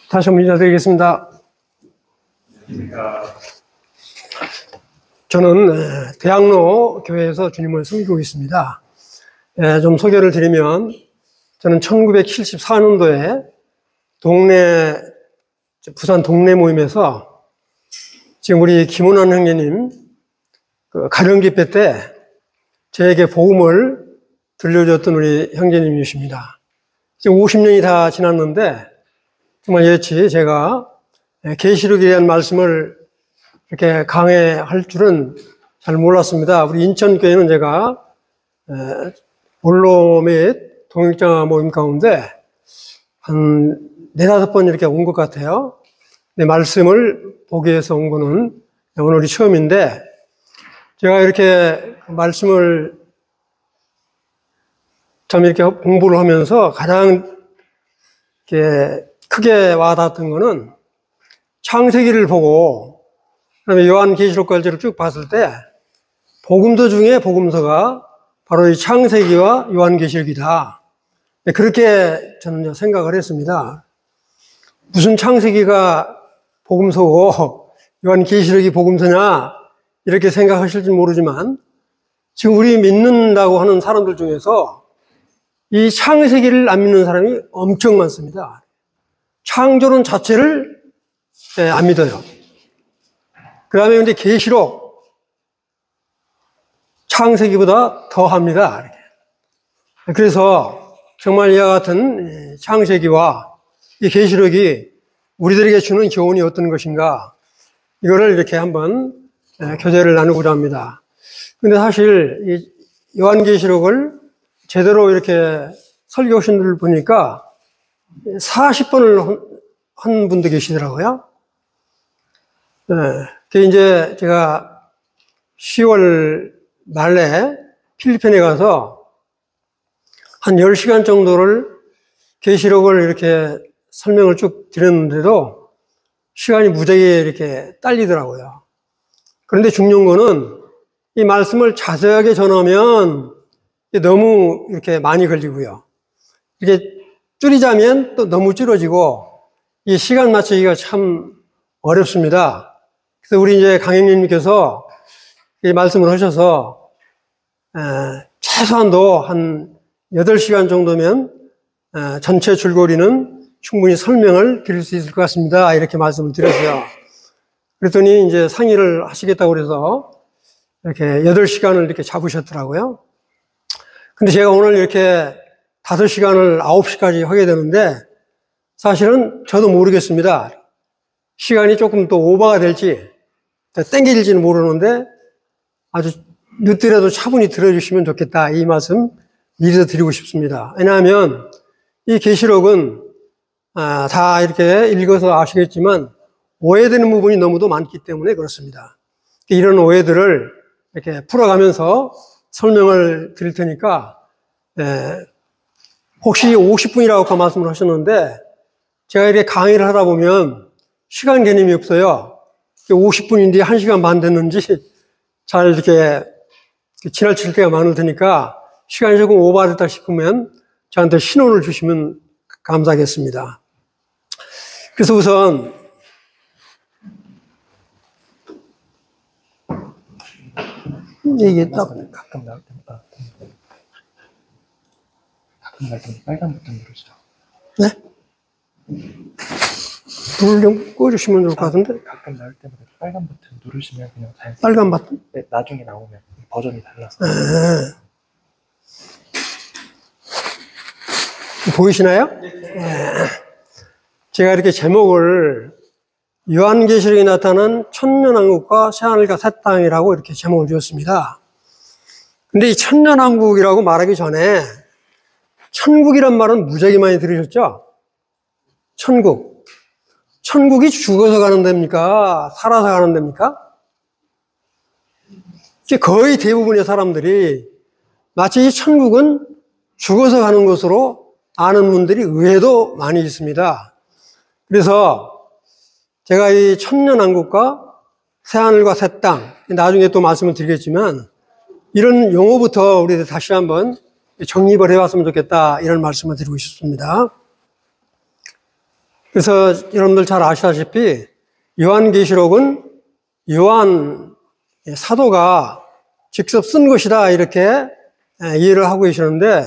다시 한번 인사드리겠습니다. 저는 대학로 교회에서 주님을 섬기고 있습니다. 좀 소개를 드리면, 저는 1974년도에 부산 동네 모임에서 지금 우리 김원환 형제님 가령 집회 때 저에게 복음을 들려줬던 우리 형제님이십니다. 지금 50년이 다 지났는데 정말 예치 제가 계시록에 대한 말씀을 이렇게 강해할 줄은 잘 몰랐습니다. 우리 인천교회는 제가 원로 및 동역자 모임 가운데 한 4-5번 이렇게 온 것 같아요. 내 말씀을 보기 위해서 온 거는 오늘이 처음인데, 제가 이렇게 말씀을 참 이렇게 공부를 하면서 가장 이렇게 크게 와닿았던 거는 창세기를 보고 그다음에 요한계시록까지를 쭉 봤을 때 복음서 중에 복음서가 바로 이 창세기와 요한계시록이다. 그렇게 저는 생각을 했습니다. 무슨 창세기가 복음서고 요한계시록이 복음서냐 이렇게 생각하실지 모르지만, 지금 우리 믿는다고 하는 사람들 중에서 이 창세기를 안 믿는 사람이 엄청 많습니다. 창조론 자체를 안 믿어요. 그 다음에 근데 계시록, 창세기보다 더 합니다. 이렇게. 그래서 정말 이와 같은 창세기와 이 계시록이 우리들에게 주는 교훈이 어떤 것인가, 이거를 이렇게 한번 교제를 나누고자 합니다. 근데 사실 이 요한계시록을 제대로 이렇게 설교하신 분들 보니까 40번을 한 분도 계시더라고요. 그 이제 제가 10월 말에 필리핀에 가서 한 10시간 정도를 계시록을 이렇게 설명을 쭉 드렸는데도 시간이 무지하게 이렇게 딸리더라고요. 그런데 중요한 거는 이 말씀을 자세하게 전하면 너무 이렇게 많이 걸리고요. 이렇게 줄이자면 또 너무 줄어지고, 이 시간 맞추기가 참 어렵습니다. 그래서 우리 이제 강형님께서 이 말씀을 하셔서 최소한도 한 8시간 정도면 전체 줄거리는 충분히 설명을 드릴 수 있을 것 같습니다. 이렇게 말씀을 드렸어요. 그랬더니 이제 상의를 하시겠다고 그래서 이렇게 8시간을 이렇게 잡으셨더라고요. 근데 제가 오늘 이렇게 5시간을 9시까지 하게 되는데, 사실은 저도 모르겠습니다. 시간이 조금 또 오버가 될지, 땡겨질지는 모르는데, 아주 늦더라도 차분히 들어주시면 좋겠다. 이 말씀 미리 드리고 싶습니다. 왜냐하면 이 계시록은 다 이렇게 읽어서 아시겠지만 오해되는 부분이 너무도 많기 때문에 그렇습니다. 이런 오해들을 이렇게 풀어가면서 설명을 드릴 테니까, 혹시 50분이라고 아까 말씀을 하셨는데, 제가 이렇게 강의를 하다 보면 시간 개념이 없어요. 50분인데 1시간 반 됐는지 잘 이렇게 지나칠 때가 많을 테니까, 시간이 조금 오버됐다 싶으면 저한테 신호를 주시면 감사하겠습니다. 그래서 우선 이게 딱 가끔 나올 때마다 빨간 버튼 누르시죠. 네? 불 좀 꺼주시면 좋을 것 같은데? 가끔 나올 때마다 빨간 버튼 누르시면 그냥 잘. 빨간 버튼? 네, 나중에 나오면 버전이 달라서. 보이시나요? 네. 제가 이렇게 제목을 요한계시록에 나타난 천년왕국과 새하늘과 새 땅이라고 이렇게 제목을 지었습니다. 근데 이 천년왕국이라고 말하기 전에 천국이란 말은 무지하게 많이 들으셨죠? 천국. 천국이 죽어서 가는 데입니까? 살아서 가는 데입니까? 거의 대부분의 사람들이 마치 이 천국은 죽어서 가는 것으로 아는 분들이 의외도 많이 있습니다. 그래서 제가 이 천년왕국과 새하늘과 새 땅, 나중에 또 말씀을 드리겠지만, 이런 용어부터 우리 다시 한번 정립을 해왔으면 좋겠다, 이런 말씀을 드리고 싶습니다. 그래서 여러분들 잘 아시다시피 요한계시록은 요한 사도가 직접 쓴 것이다, 이렇게 이해를 하고 계시는데,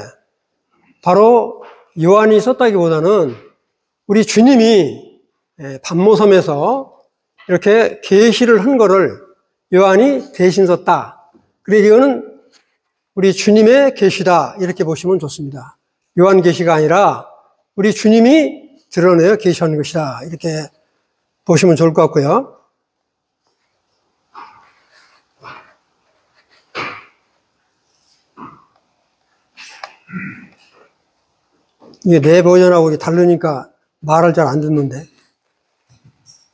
바로 요한이 썼다기보다는 우리 주님이 반모섬에서 이렇게 계시를 한 거를 요한이 대신 썼다. 그래서 이거는 우리 주님의 계시다, 이렇게 보시면 좋습니다. 요한 계시가 아니라 우리 주님이 드러내어 계시한 것이다, 이렇게 보시면 좋을 것 같고요. 이게 내 버전하고 다르니까 말을 잘 안 듣는데,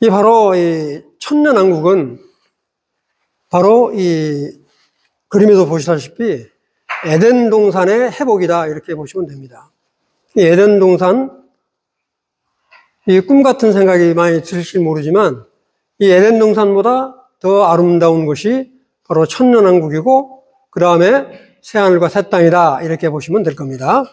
이 바로 이 천년왕국은 바로 이 그림에서 보시다시피 에덴 동산의 회복이다, 이렇게 보시면 됩니다. 이 에덴 동산, 이 꿈 같은 생각이 많이 들을지 모르지만 이 에덴 동산보다 더 아름다운 것이 바로 천년왕국이고, 그 다음에 새하늘과 새 땅이다, 이렇게 보시면 될 겁니다.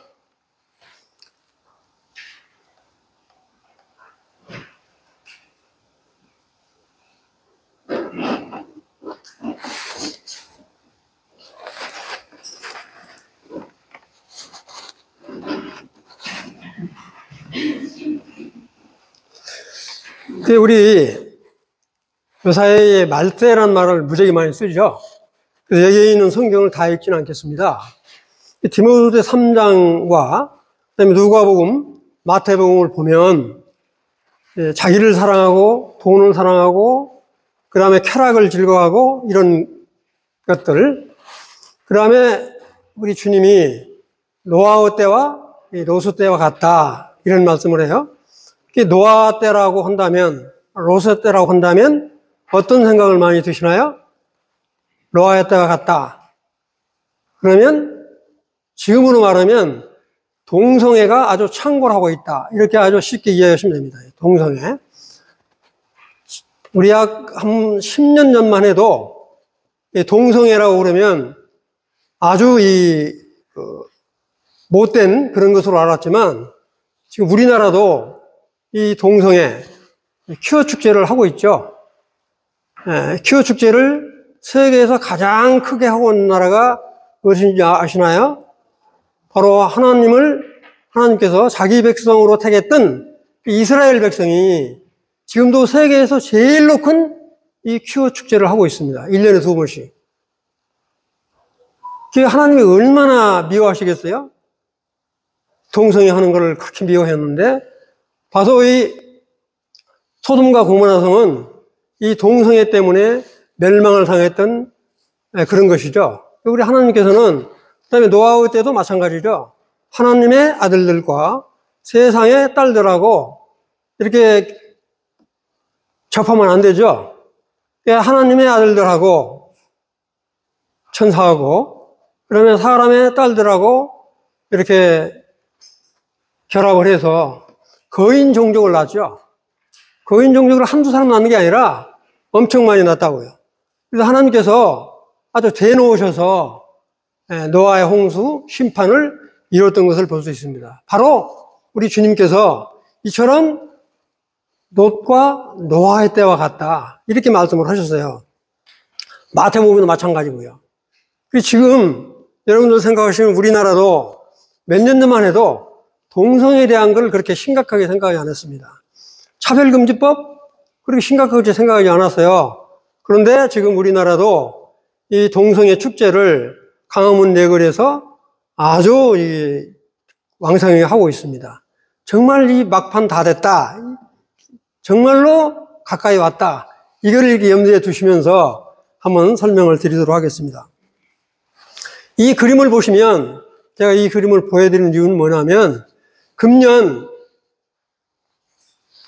우리 요사이에 말세라는 말을 무지하게 많이 쓰죠. 그래서 여기에 있는 성경을 다 읽지는 않겠습니다. 디모데 3장과 그다음에 누가복음, 마태복음을 보면 자기를 사랑하고 돈을 사랑하고 그 다음에 쾌락을 즐거워하고 이런 것들, 그 다음에 우리 주님이 노아의 때와 롯의 때와 같다, 이런 말씀을 해요. 노아 때라고 한다면, 롯의 때라고 한다면 어떤 생각을 많이 드시나요? 노아의 때와 같다. 그러면 지금으로 말하면 동성애가 아주 창궐하고 있다, 이렇게 아주 쉽게 이해하시면 됩니다. 동성애. 우리 약 한 10년 전만 해도 동성애라고 그러면 아주 못된 그런 것으로 알았지만, 지금 우리나라도 이 동성애 퀴어 축제를 하고 있죠. 퀴어 축제를 세계에서 가장 크게 하고 있는 나라가 무엇인지 아시나요? 바로 하나님께서 자기 백성으로 택했던 이스라엘 백성이 지금도 세계에서 제일로 큰 이 퀴어 축제를 하고 있습니다. 1년에 2번씩. 하나님이 얼마나 미워하시겠어요? 동성애 하는 것을 그렇게 미워했는데, 봐서 이 소돔과 고모라 성은 이 동성애 때문에 멸망을 당했던 그런 것이죠. 우리 하나님께서는, 그 다음에 노아의 때도 마찬가지죠. 하나님의 아들들과 세상의 딸들하고 이렇게 접하면 안 되죠. 하나님의 아들들하고 천사하고, 그러면 사람의 딸들하고 이렇게 결합을 해서 거인 종족을 낳죠. 거인 종족을 한두 사람 낳는 게 아니라 엄청 많이 낳았다고요. 그래서 하나님께서 아주 대놓으셔서 노아의 홍수 심판을 이뤘던 것을 볼 수 있습니다. 바로 우리 주님께서 이처럼 롯과 노아의 때와 같다, 이렇게 말씀을 하셨어요. 마태복음도 마찬가지고요. 지금 여러분들 생각하시면 우리나라도 몇 년 전만 해도 동성애에 대한 걸 그렇게 심각하게 생각하지 않았습니다. 차별금지법 그렇게 심각하게 생각하지 않았어요. 그런데 지금 우리나라도 이 동성애 축제를 광화문 내거리에서 아주 왕성하게 하고 있습니다. 정말 이 막판 다 됐다, 정말로 가까이 왔다, 이걸 이렇게 염두에 두시면서 한번 설명을 드리도록 하겠습니다. 이 그림을 보시면, 제가 이 그림을 보여드리는 이유는 뭐냐면, 금년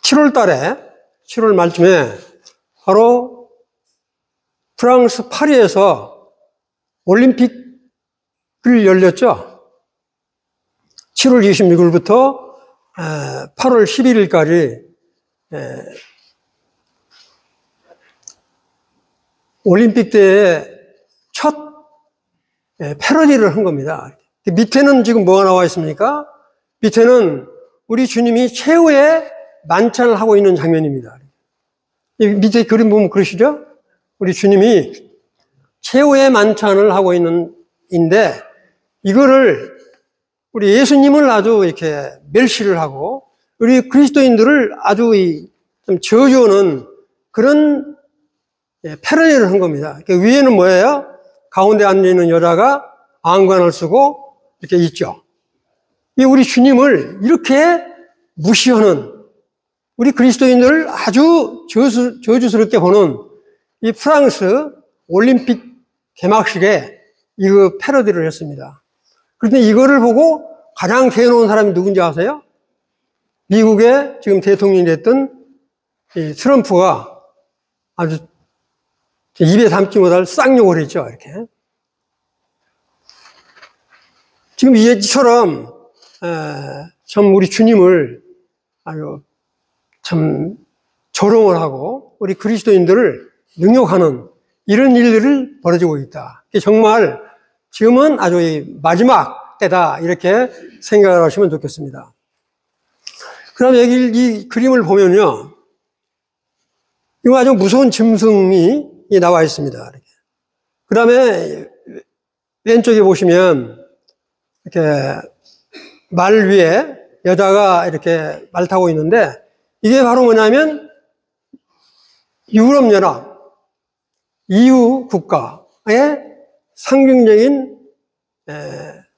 7월 달에, 7월 말쯤에 바로 프랑스 파리에서 올림픽을 열렸죠. 7월 26일부터 8월 11일까지 올림픽 때의 첫 패러디를 한 겁니다. 밑에는 지금 뭐가 나와 있습니까? 밑에는 우리 주님이 최후의 만찬을 하고 있는 장면입니다. 이 밑에 그림 보면 그러시죠? 우리 주님이 최후의 만찬을 하고 있는데, 이거를 우리 예수님을 아주 이렇게 멸시를 하고, 우리 그리스도인들을 아주 좀 저주하는 그런 패러디를 한 겁니다. 위에는 뭐예요? 가운데 앉아있는 여자가 안관을 쓰고 이렇게 있죠. 이 우리 주님을 이렇게 무시하는, 우리 그리스도인들을 아주 저주스럽게 보는 이 프랑스 올림픽 개막식에 이거 패러디를 했습니다. 그런데 이거를 보고 가장 개놓은 사람이 누군지 아세요? 미국의 지금 대통령이 됐던 이 트럼프가 아주 입에 담지 못할 쌍욕을 했죠, 이렇게. 지금 이처럼 참 우리 주님을 아주 참 조롱을 하고 우리 그리스도인들을 능욕하는 이런 일들을 벌어지고 있다. 정말 지금은 아주 마지막 때다, 이렇게 생각을 하시면 좋겠습니다. 그 다음에 여기 이 그림을 보면요, 이거 아주 무서운 짐승이 나와 있습니다. 그 다음에 왼쪽에 보시면 이렇게 말 위에 여자가 이렇게 말 타고 있는데, 이게 바로 뭐냐면 유럽연합 EU 국가의 상징적인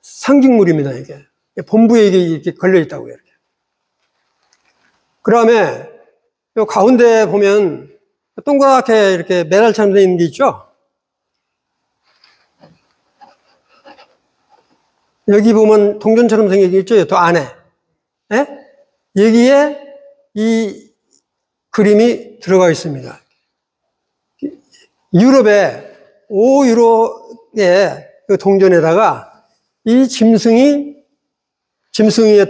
상징물입니다. 이게 본부에 이게 이렇게 걸려 있다고요. 이렇게. 그 다음에 요 가운데 보면 동그랗게 이렇게 메달처럼 되어 있는 게 있죠. 여기 보면 동전처럼 생긴 게 있죠. 또 안에. 예? 여기에 이 그림이 들어가 있습니다. 유럽의 5유로의 그 동전에다가 이 짐승이에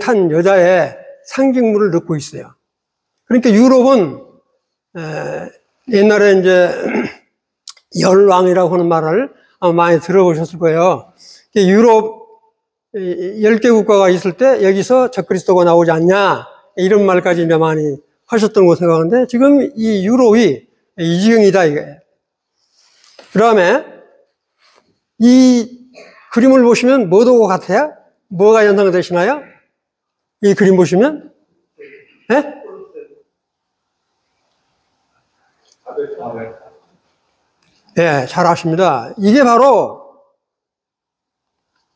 탄 여자의 상징물을 넣고 있어요. 그러니까 유럽은 옛날에 이제 열왕이라고 하는 말을 아마 많이 들어보셨을 거예요. 유럽 10개 국가가 있을 때 여기서 적그리스도가 나오지 않냐, 이런 말까지 이제 많이 하셨던 거 생각하는데, 지금 이 유럽이 이 지경이다, 이게. 그 다음에 이 그림을 보시면 뭐도 같아요? 뭐가 연상되시나요? 이 그림 보시면? 네? 네, 잘 아십니다. 이게 바로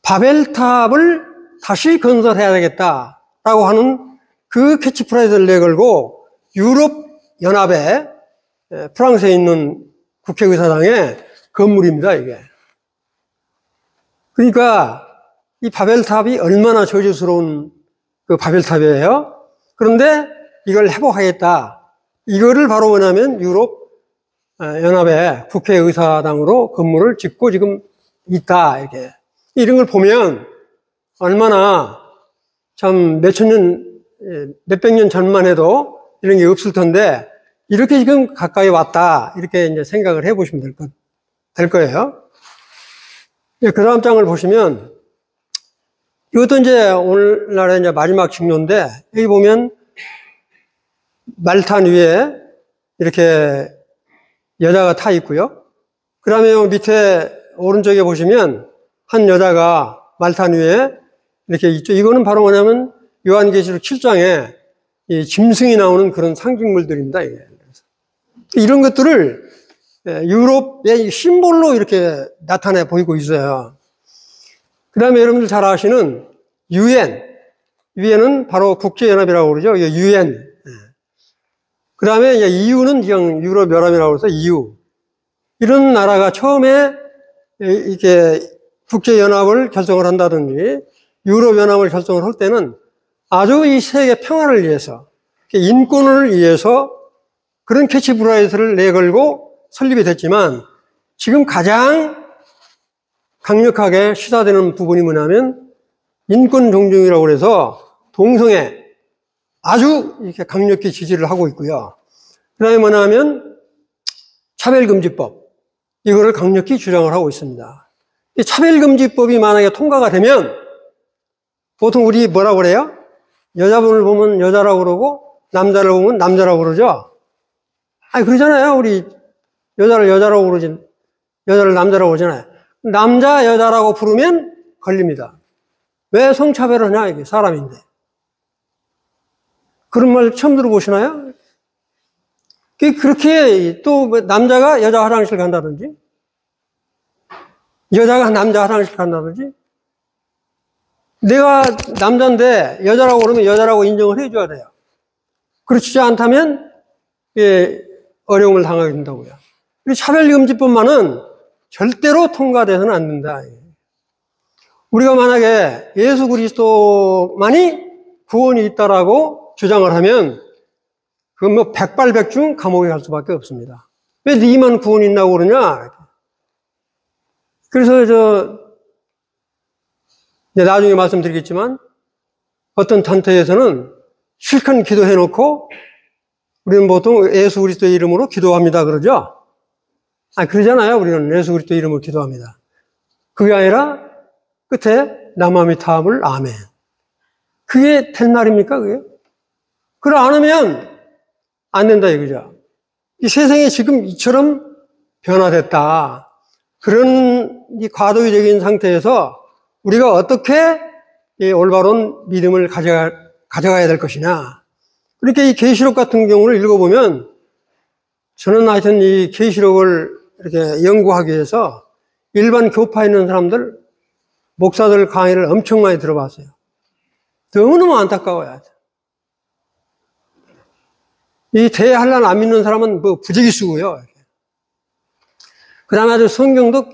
바벨탑을 다시 건설해야 되겠다라고 하는 그 캐치프라이즈를 내걸고 유럽연합의 프랑스에 있는 국회의사당의 건물입니다, 이게. 그러니까 이 바벨탑이 얼마나 저주스러운 그 바벨탑이에요. 그런데 이걸 회복하겠다. 이거를 바로 뭐냐면 유럽연합의 국회의사당으로 건물을 짓고 지금 있다, 이렇게. 이런 걸 보면 얼마나 참 몇백 년 전만 해도 이런 게 없을 텐데, 이렇게 지금 가까이 왔다, 이렇게 이제 생각을 해 보시면 될 거예요. 그 다음 장을 보시면, 이것도 이제 오늘날의 이제 마지막 징조인데, 여기 보면 말탄 위에 이렇게 여자가 타 있고요. 그 다음에 밑에 오른쪽에 보시면 한 여자가 말탄 위에 이렇게 있죠. 이거는 바로 뭐냐면 요한계시록 7장에 이 짐승이 나오는 그런 상징물들입니다, 이게. 이런 것들을 유럽의 심볼로 이렇게 나타내 보이고 있어요. 그 다음에 여러분들 잘 아시는 유엔은 바로 국제연합이라고 그러죠. 유엔. 그 다음에 EU는 그냥 유럽연합이라고 해서 EU. 이런 나라가 처음에 이렇게 국제연합을 결성을 한다든지 유럽연합을 결성을 할 때는 아주 이 세계 평화를 위해서, 인권을 위해서 그런 캐치프라이즈를 내걸고 설립이 됐지만, 지금 가장 강력하게 시사되는 부분이 뭐냐면 인권 존중이라고 해서 동성애 아주 이렇게 강력히 지지를 하고 있고요. 그 다음에 뭐냐면 차별금지법, 이거를 강력히 주장을 하고 있습니다. 이 차별금지법이 만약에 통과가 되면 보통 우리 뭐라고 그래요? 여자분을 보면 여자라고 그러고 남자를 보면 남자라고 그러죠? 아니 그러잖아요. 우리 여자를 여자라고 그러지, 여자를 남자라고 그러잖아요. 남자 여자라고 부르면 걸립니다. 왜 성차별을 하냐, 이게 사람인데. 그런 말 처음 들어보시나요? 그렇게 또 남자가 여자 화장실 간다든지 여자가 남자 화장실 간다든지, 내가 남자인데 여자라고 그러면 여자라고 인정을 해줘야 돼요. 그렇지 않다면 어려움을 당하게 된다고요. 차별금지법만은 절대로 통과돼서는 안 된다. 우리가 만약에 예수 그리스도만이 구원이 있다라고 주장을 하면 그건 뭐 백발백중 감옥에 갈 수밖에 없습니다. 왜 니만 구원이 있다고 그러냐? 그래서 나중에 말씀드리겠지만 어떤 단체에서는 실컷 기도해놓고 우리는 보통 예수 그리스도의 이름으로 기도합니다 그러죠? 그러잖아요. 우리는 예수 그리스도의 이름으로 기도합니다. 그게 아니라 끝에 남아미 타함을 아멘. 그게 될 말입니까, 그게? 그걸 안 하면 안 된다, 이거죠. 이 세상이 지금 이처럼 변화됐다. 그런 이 과도기적인 상태에서 우리가 어떻게 이 올바른 믿음을 가져가야 될 것이냐. 그러니까 이 계시록 같은 경우를 읽어보면 저는 하여튼 이 계시록을 이렇게 연구하기 위해서 일반 교파에 있는 사람들, 목사들 강의를 엄청 많이 들어봤어요. 너무너무 안타까워요. 이 대한란 안 믿는 사람은 뭐 부지기 쓰고요. 그 다음에 아주 성경도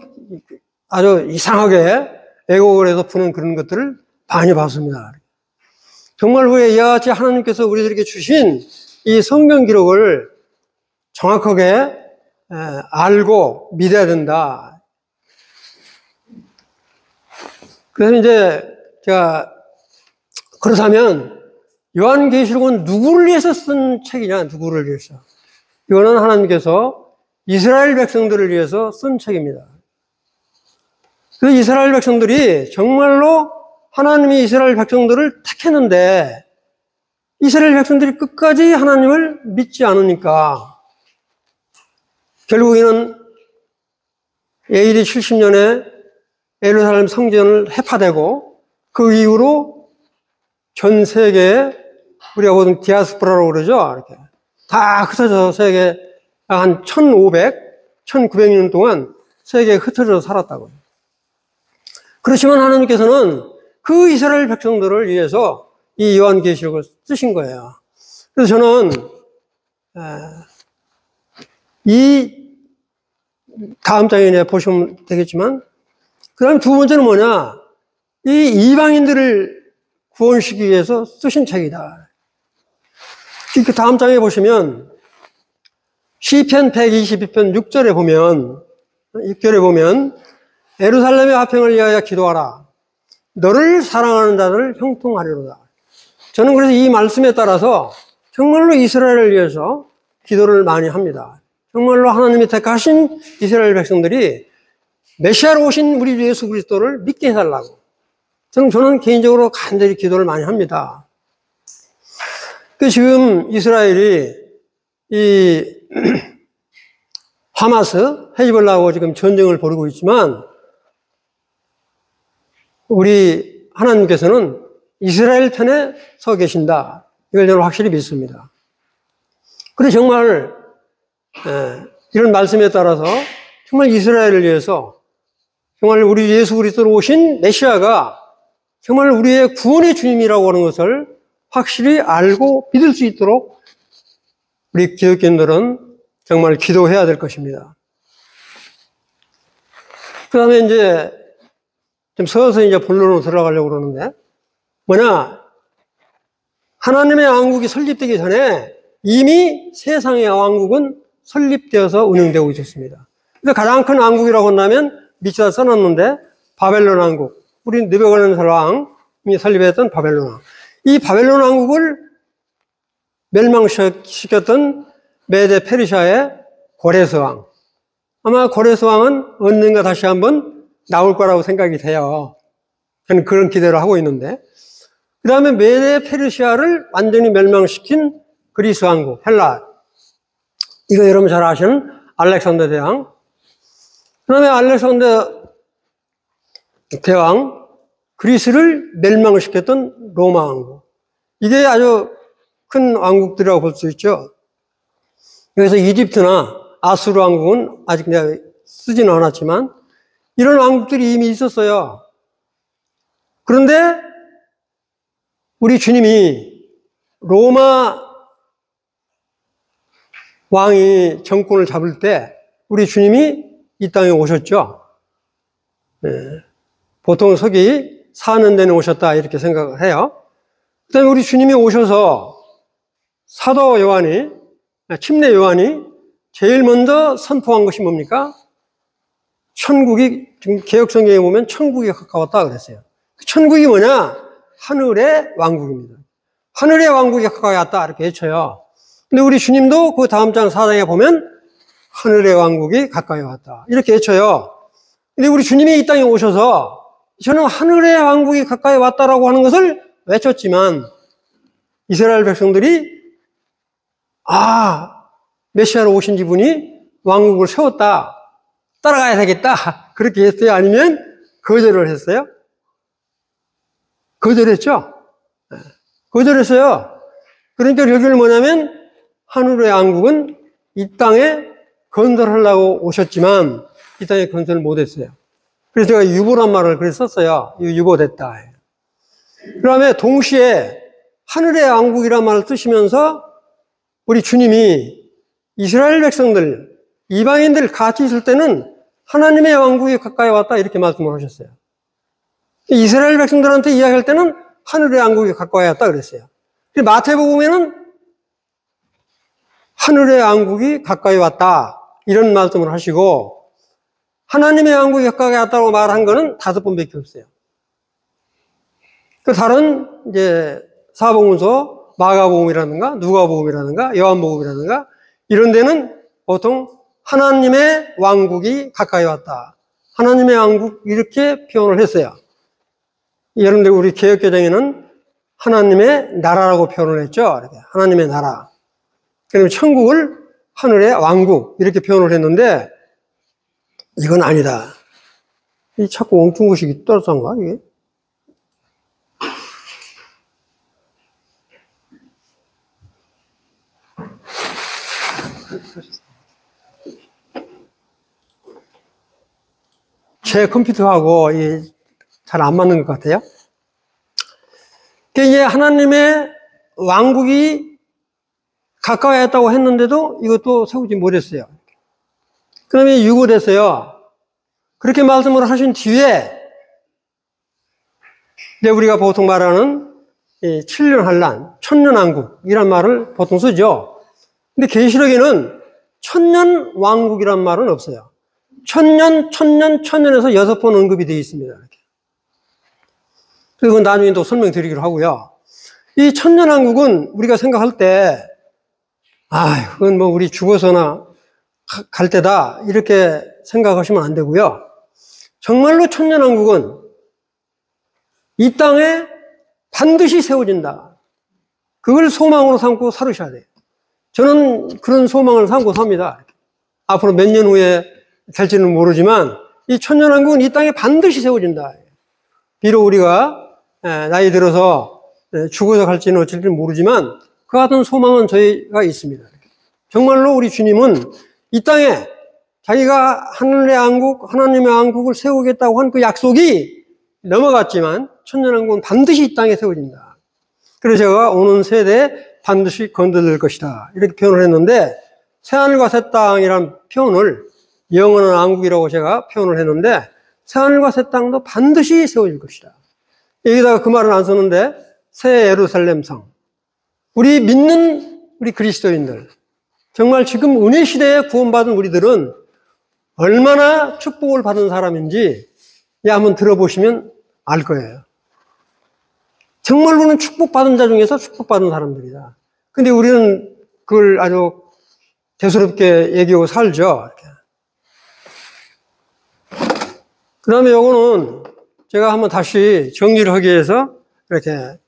아주 이상하게 애곡을 해서 푸는 그런 것들을 많이 봤습니다. 정말 왜 이와 같이 하나님께서 우리들에게 주신 이 성경 기록을 정확하게 알고 믿어야 된다. 그래서 이제 제가 그렇다면 요한계시록은 누구를 위해서 쓴 책이냐, 누구를 위해서. 이거는 하나님께서 이스라엘 백성들을 위해서 쓴 책입니다. 그 이스라엘 백성들이 정말로 하나님이 이스라엘 백성들을 택했는데 이스라엘 백성들이 끝까지 하나님을 믿지 않으니까 결국에는 AD 70년에 예루살렘 성전을 해파되고 그 이후로 전 세계에 우리가 보통 디아스포라라고 그러죠. 이렇게 다 흩어져서 세계 한 1500, 1900년 동안 세계에 흩어져서 살았다고요. 그렇지만 하나님께서는 그 이스라엘 백성들을 위해서 이 요한계시록을 쓰신 거예요. 그래서 저는 이 다음 장에 보시면 되겠지만, 그 다음 두 번째는 뭐냐, 이 이방인들을 구원시키기 위해서 쓰신 책이다. 그 다음 장에 보시면 시편 122편 6절에 보면 예루살렘의 화평을 위하여 기도하라. 너를 사랑하는 자들을 형통하리로다. 저는 그래서 이 말씀에 따라서 정말로 이스라엘을 위해서 기도를 많이 합니다. 정말로 하나님이 택하신 이스라엘 백성들이 메시아로 오신 우리 예수 그리스도를 믿게 해달라고. 저는 개인적으로 간절히 기도를 많이 합니다. 지금 이스라엘이 이 하마스, 헤즈볼라하고 지금 전쟁을 벌이고 있지만 우리 하나님께서는 이스라엘 편에 서 계신다. 이걸 저는 확실히 믿습니다. 그래서 정말 이런 말씀에 따라서 정말 이스라엘을 위해서 정말 우리 예수 그리스도로 오신 메시아가 정말 우리의 구원의 주님이라고 하는 것을 확실히 알고 믿을 수 있도록 우리 기독교인들은 정말 기도해야 될 것입니다. 그 다음에 이제 좀 서서히 이제 본론으로 들어가려고 그러는데, 뭐냐, 하나님의 왕국이 설립되기 전에 이미 세상의 왕국은 설립되어서 운영되고 있었습니다. 그래서 가장 큰 왕국이라고 한다면 밑에다 써놨는데 바벨론 왕국, 우리 느부갓네살 왕이 설립했던 바벨론 왕국. 이 바벨론 왕국을 멸망시켰던 메데 페르시아의 고레스 왕. 아마 고레스 왕은 언젠가 다시 한번 나올 거라고 생각이 돼요. 저는 그런 기대를 하고 있는데, 그 다음에 메데 페르시아를 완전히 멸망시킨 그리스 왕국, 헬라. 이거 여러분 잘 아시는 알렉산더 대왕. 그 다음에 알렉산더 대왕, 그리스를 멸망을 시켰던 로마 왕국. 이게 아주 큰 왕국들이라고 볼 수 있죠. 여기서 이집트나 아수르 왕국은 아직 내가 쓰지는 않았지만 이런 왕국들이 이미 있었어요. 그런데 우리 주님이 로마 왕이 정권을 잡을 때 우리 주님이 이 땅에 오셨죠. 네. 보통 서기 4년 전에 오셨다 이렇게 생각을 해요. 그다음에 우리 주님이 오셔서 사도 요한이, 침례 요한이 제일 먼저 선포한 것이 뭡니까? 천국이, 지금 개혁성경에 보면 천국이 가까웠다 그랬어요. 천국이 뭐냐? 하늘의 왕국입니다. 하늘의 왕국이 가까이 왔다 이렇게 외쳐요. 근데 우리 주님도 그 다음 장 4장에 보면 하늘의 왕국이 가까이 왔다 이렇게 외쳐요. 근데 우리 주님이 이 땅에 오셔서 저는 하늘의 왕국이 가까이 왔다라고 하는 것을 외쳤지만 이스라엘 백성들이 메시아로 오신 이분이 왕국을 세웠다. 따라가야 되겠다. 그렇게 했어요? 아니면 거절을 했어요? 거절했죠? 거절했어요. 그러니까 여기는 뭐냐면 하늘의 왕국은 이 땅에 건설하려고 오셨지만 이 땅에 건설을 못했어요. 그래서 제가 유보란 말을 그래서 썼어요. 유보됐다. 그 다음에 동시에 하늘의 왕국이란 말을 쓰시면서 우리 주님이 이스라엘 백성들, 이방인들 같이 있을 때는 하나님의 왕국이 가까이 왔다 이렇게 말씀을 하셨어요. 이스라엘 백성들한테 이야기할 때는 하늘의 왕국이 가까이 왔다 그랬어요. 마태복음에는 하늘의 왕국이 가까이 왔다 이런 말씀을 하시고 하나님의 왕국이 가까이 왔다고 말한 거는 5번밖에 없어요. 그 다른 이제 사복음서 마가복음이라든가 누가복음이라든가 요한복음이라든가 이런 데는 보통 하나님의 왕국이 가까이 왔다. 하나님의 왕국 이렇게 표현을 했어요. 여러분들 우리 개혁개정에는 하나님의 나라라고 표현을 했죠. 이렇게 하나님의 나라. 그러면 천국을 하늘의 왕국 이렇게 표현을 했는데 이건 아니다. 이 자꾸 엉뚱 것이 떨어졌던가 이게? 제 컴퓨터하고 잘 안 맞는 것 같아요. 이제 하나님의 왕국이 가까이 했다고 했는데도 이것도 세우지 못했어요. 그 다음에 유고됐어요. 그렇게 말씀을 하신 뒤에 이제 우리가 보통 말하는 7년 환란, 천년왕국이란 말을 보통 쓰죠. 근데 계시록에는 천년 왕국이란 말은 없어요. 천년에서 6번 언급이 되어 있습니다. 이렇게. 그건 나중에 또 설명드리기로 하고요. 이 천년왕국은 우리가 생각할 때, 그건 뭐 우리 죽어서나 갈 때다, 이렇게 생각하시면 안 되고요. 정말로 천년왕국은 이 땅에 반드시 세워진다. 그걸 소망으로 삼고 살으셔야 돼요. 저는 그런 소망을 삼고 삽니다. 앞으로 몇 년 후에 될지는 모르지만 이 천년왕국은 이 땅에 반드시 세워진다. 비록 우리가 나이 들어서 죽어서 갈지는 어쩔지는 모르지만 그 같은 소망은 저희가 있습니다. 정말로 우리 주님은 이 땅에 자기가 하늘의 왕국, 하나님의 왕국을 세우겠다고 한 그 약속이 넘어갔지만 천년왕국은 반드시 이 땅에 세워진다. 그래서 제가 오는 세대에 반드시 건설될 것이다. 이렇게 표현을 했는데 새하늘과 새 땅이라는 표현을 영원한 왕국이라고 제가 표현을 했는데 새하늘과 새 땅도 반드시 세워질 것이다. 여기다가 그 말을 안 썼는데 새 예루살렘 성. 우리 믿는 우리 그리스도인들 정말 지금 은혜 시대에 구원받은 우리들은 얼마나 축복을 받은 사람인지 한번 들어보시면 알 거예요. 정말로는 축복받은 자 중에서 축복받은 사람들이다. 근데 우리는 그걸 아주 대수롭게 얘기하고 살죠. 이렇게. 그 다음에 요거는 제가 한번 다시 정리를 하기 위해서 이렇게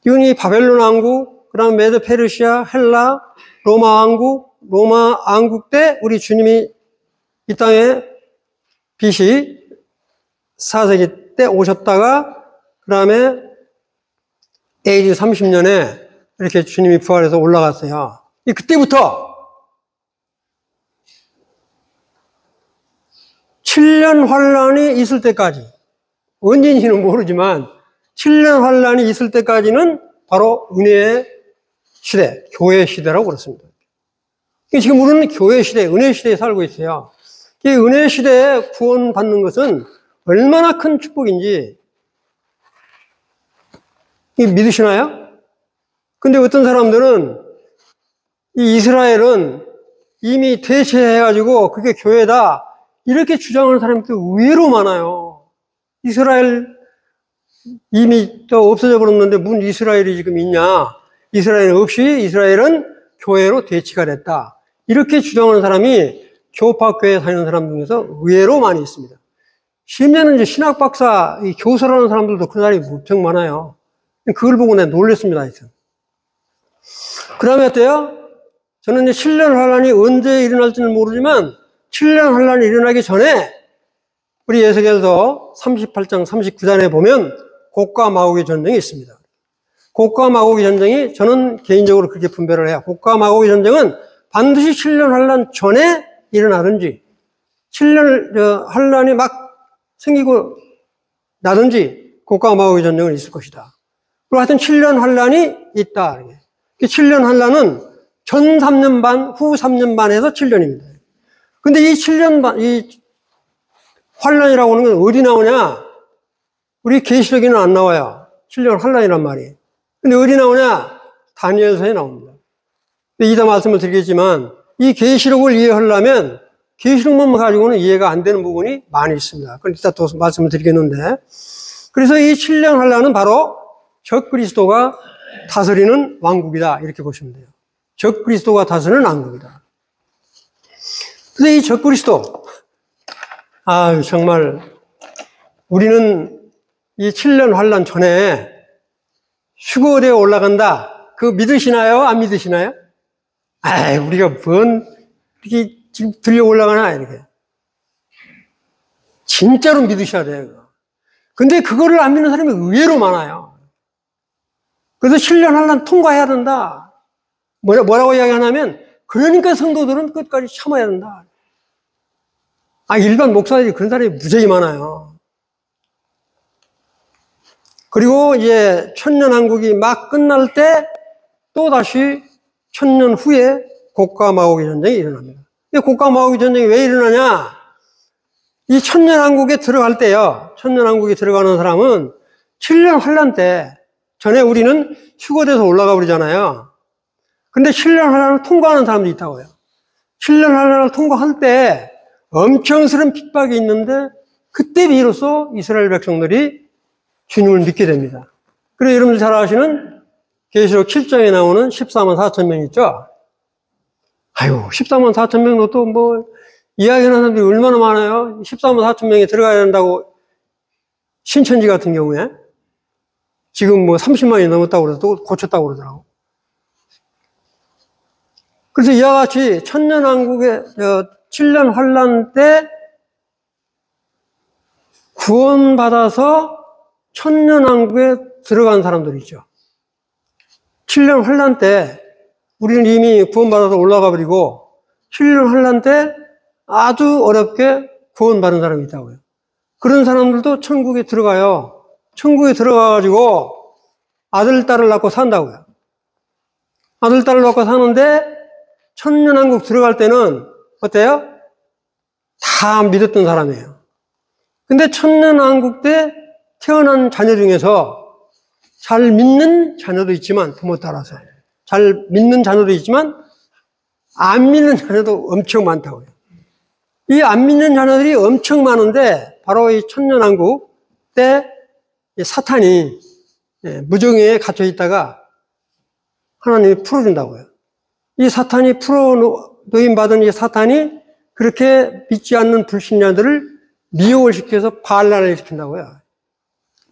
이분이 바벨론 왕국, 그 다음 메드 페르시아, 헬라, 로마 왕국 때 우리 주님이 이 땅에 BC 4세기 때 오셨다가, 그 다음에 AD 30년에 이렇게 주님이 부활해서 올라갔어요. 그때부터 7년 환란이 있을 때까지, 언제인지는 모르지만 7년 환란이 있을 때까지는 바로 은혜의 시대, 교회 시대라고 그렇습니다. 지금 우리는 교회 시대, 은혜 시대에 살고 있어요. 이 은혜 시대에 구원받는 것은 얼마나 큰 축복인지 믿으시나요? 근데 어떤 사람들은 이 이스라엘은 이미 대체해가지고 그게 교회다 이렇게 주장하는 사람들이 의외로 많아요. 이스라엘 이미 또 없어져 버렸는데 무슨 이스라엘이 지금 있냐? 이스라엘은 없이 이스라엘은 교회로 대치가 됐다. 이렇게 주장하는 사람이 교파교회에 다니는 사람 중에서 의외로 많이 있습니다. 심지어는 이제 신학 박사, 교수라는 사람들도 그런 사람이 무척 많아요. 그걸 보고 내가 놀랐습니다. 하여튼. 그 다음에 어때요? 저는 이제 7년 환란이 언제 일어날지는 모르지만 7년 환란이 일어나기 전에 우리 에스겔서 38장 39절에 보면 곡과 마곡의 전쟁이 있습니다. 곡과 마곡의 전쟁이 저는 개인적으로 그렇게 분별을 해요. 곡과 마곡의 전쟁은 반드시 7년 환란 전에 일어나든지 7년 환란이 막 생기고 나든지 곡과 마곡의 전쟁은 있을 것이다. 그리고 하여튼 7년 환란이 있다. 7년 환란은 전 3년 반, 후 3년 반에서 7년입니다. 근데 이 7년 반, 이 환란이라고 하는 건 어디 나오냐? 우리 계시록에는 안 나와요. 7년 환란이란 말이. 근데 어디 나오냐? 다니엘서에 나옵니다. 이따 말씀을 드리겠지만 이 계시록을 이해하려면 계시록만 가지고는 이해가 안 되는 부분이 많이 있습니다. 그걸 이따 또 말씀을 드리겠는데, 그래서 이 7년 환란은 바로 적 그리스도가 다스리는 왕국이다 이렇게 보시면 돼요. 적 그리스도가 다스리는 왕국이다. 그래서 이 적 그리스도, 정말 우리는 이 7년 환란 전에 휴거되에 올라간다. 그거 믿으시나요? 안 믿으시나요? 우리가 이렇게 지금 들려 올라가나, 이렇게. 진짜로 믿으셔야 돼요. 근데 그거를 안 믿는 사람이 의외로 많아요. 그래서 7년 환란 통과해야 된다. 뭐라고 이야기하냐면, 그러니까 성도들은 끝까지 참아야 된다. 일반 목사들이 그런 사람이 무지하게 많아요. 그리고 이제 천년왕국이 막 끝날 때 또다시 천년 후에 곡과 마곡의 전쟁이 일어납니다. 곡과 마곡의 전쟁이 왜 일어나냐? 이 천년왕국에 들어갈 때요. 천년왕국에 들어가는 사람은 7년 환란 때, 전에 우리는 휴거돼서 올라가 버리잖아요. 근데 7년 환란을 통과하는 사람도 있다고요. 7년 환란을 통과할 때 엄청스러운 핍박이 있는데 그때 비로소 이스라엘 백성들이 주님을 믿게 됩니다. 그래서 여러분들 잘 아시는 계시록 7장에 나오는 14만 4천 명 있죠? 14만 4천 명도 또 이야기하는 사람들이 얼마나 많아요? 14만 4천 명이 들어가야 된다고 신천지 같은 경우에 지금 30만이 넘었다고 그래서 또 고쳤다고 그러더라고. 그래서 이와 같이 천년왕국의 7년 환란 때 구원받아서 천년왕국에 들어간 사람들이 있죠. 7년 환란 때 우리는 이미 구원받아서 올라가 버리고 7년 환란 때 아주 어렵게 구원받은 사람이 있다고요. 그런 사람들도 천국에 들어가요. 천국에 들어가가지고 아들, 딸을 낳고 산다고요. 아들, 딸을 낳고 사는데 천년왕국 들어갈 때는 어때요? 다 믿었던 사람이에요. 근데 천년왕국 때 태어난 자녀 중에서 잘 믿는 자녀도 있지만, 부모 따라서 잘 믿는 자녀도 있지만 안 믿는 자녀도 엄청 많다고요. 이 안 믿는 자녀들이 엄청 많은데 바로 이 천년왕국 때 사탄이 무정에 갇혀 있다가 하나님이 풀어준다고요. 이 사탄이 노임받은 이 사탄이 그렇게 믿지 않는 불신자들을 미혹을 시켜서 반란을 일으킨다고요.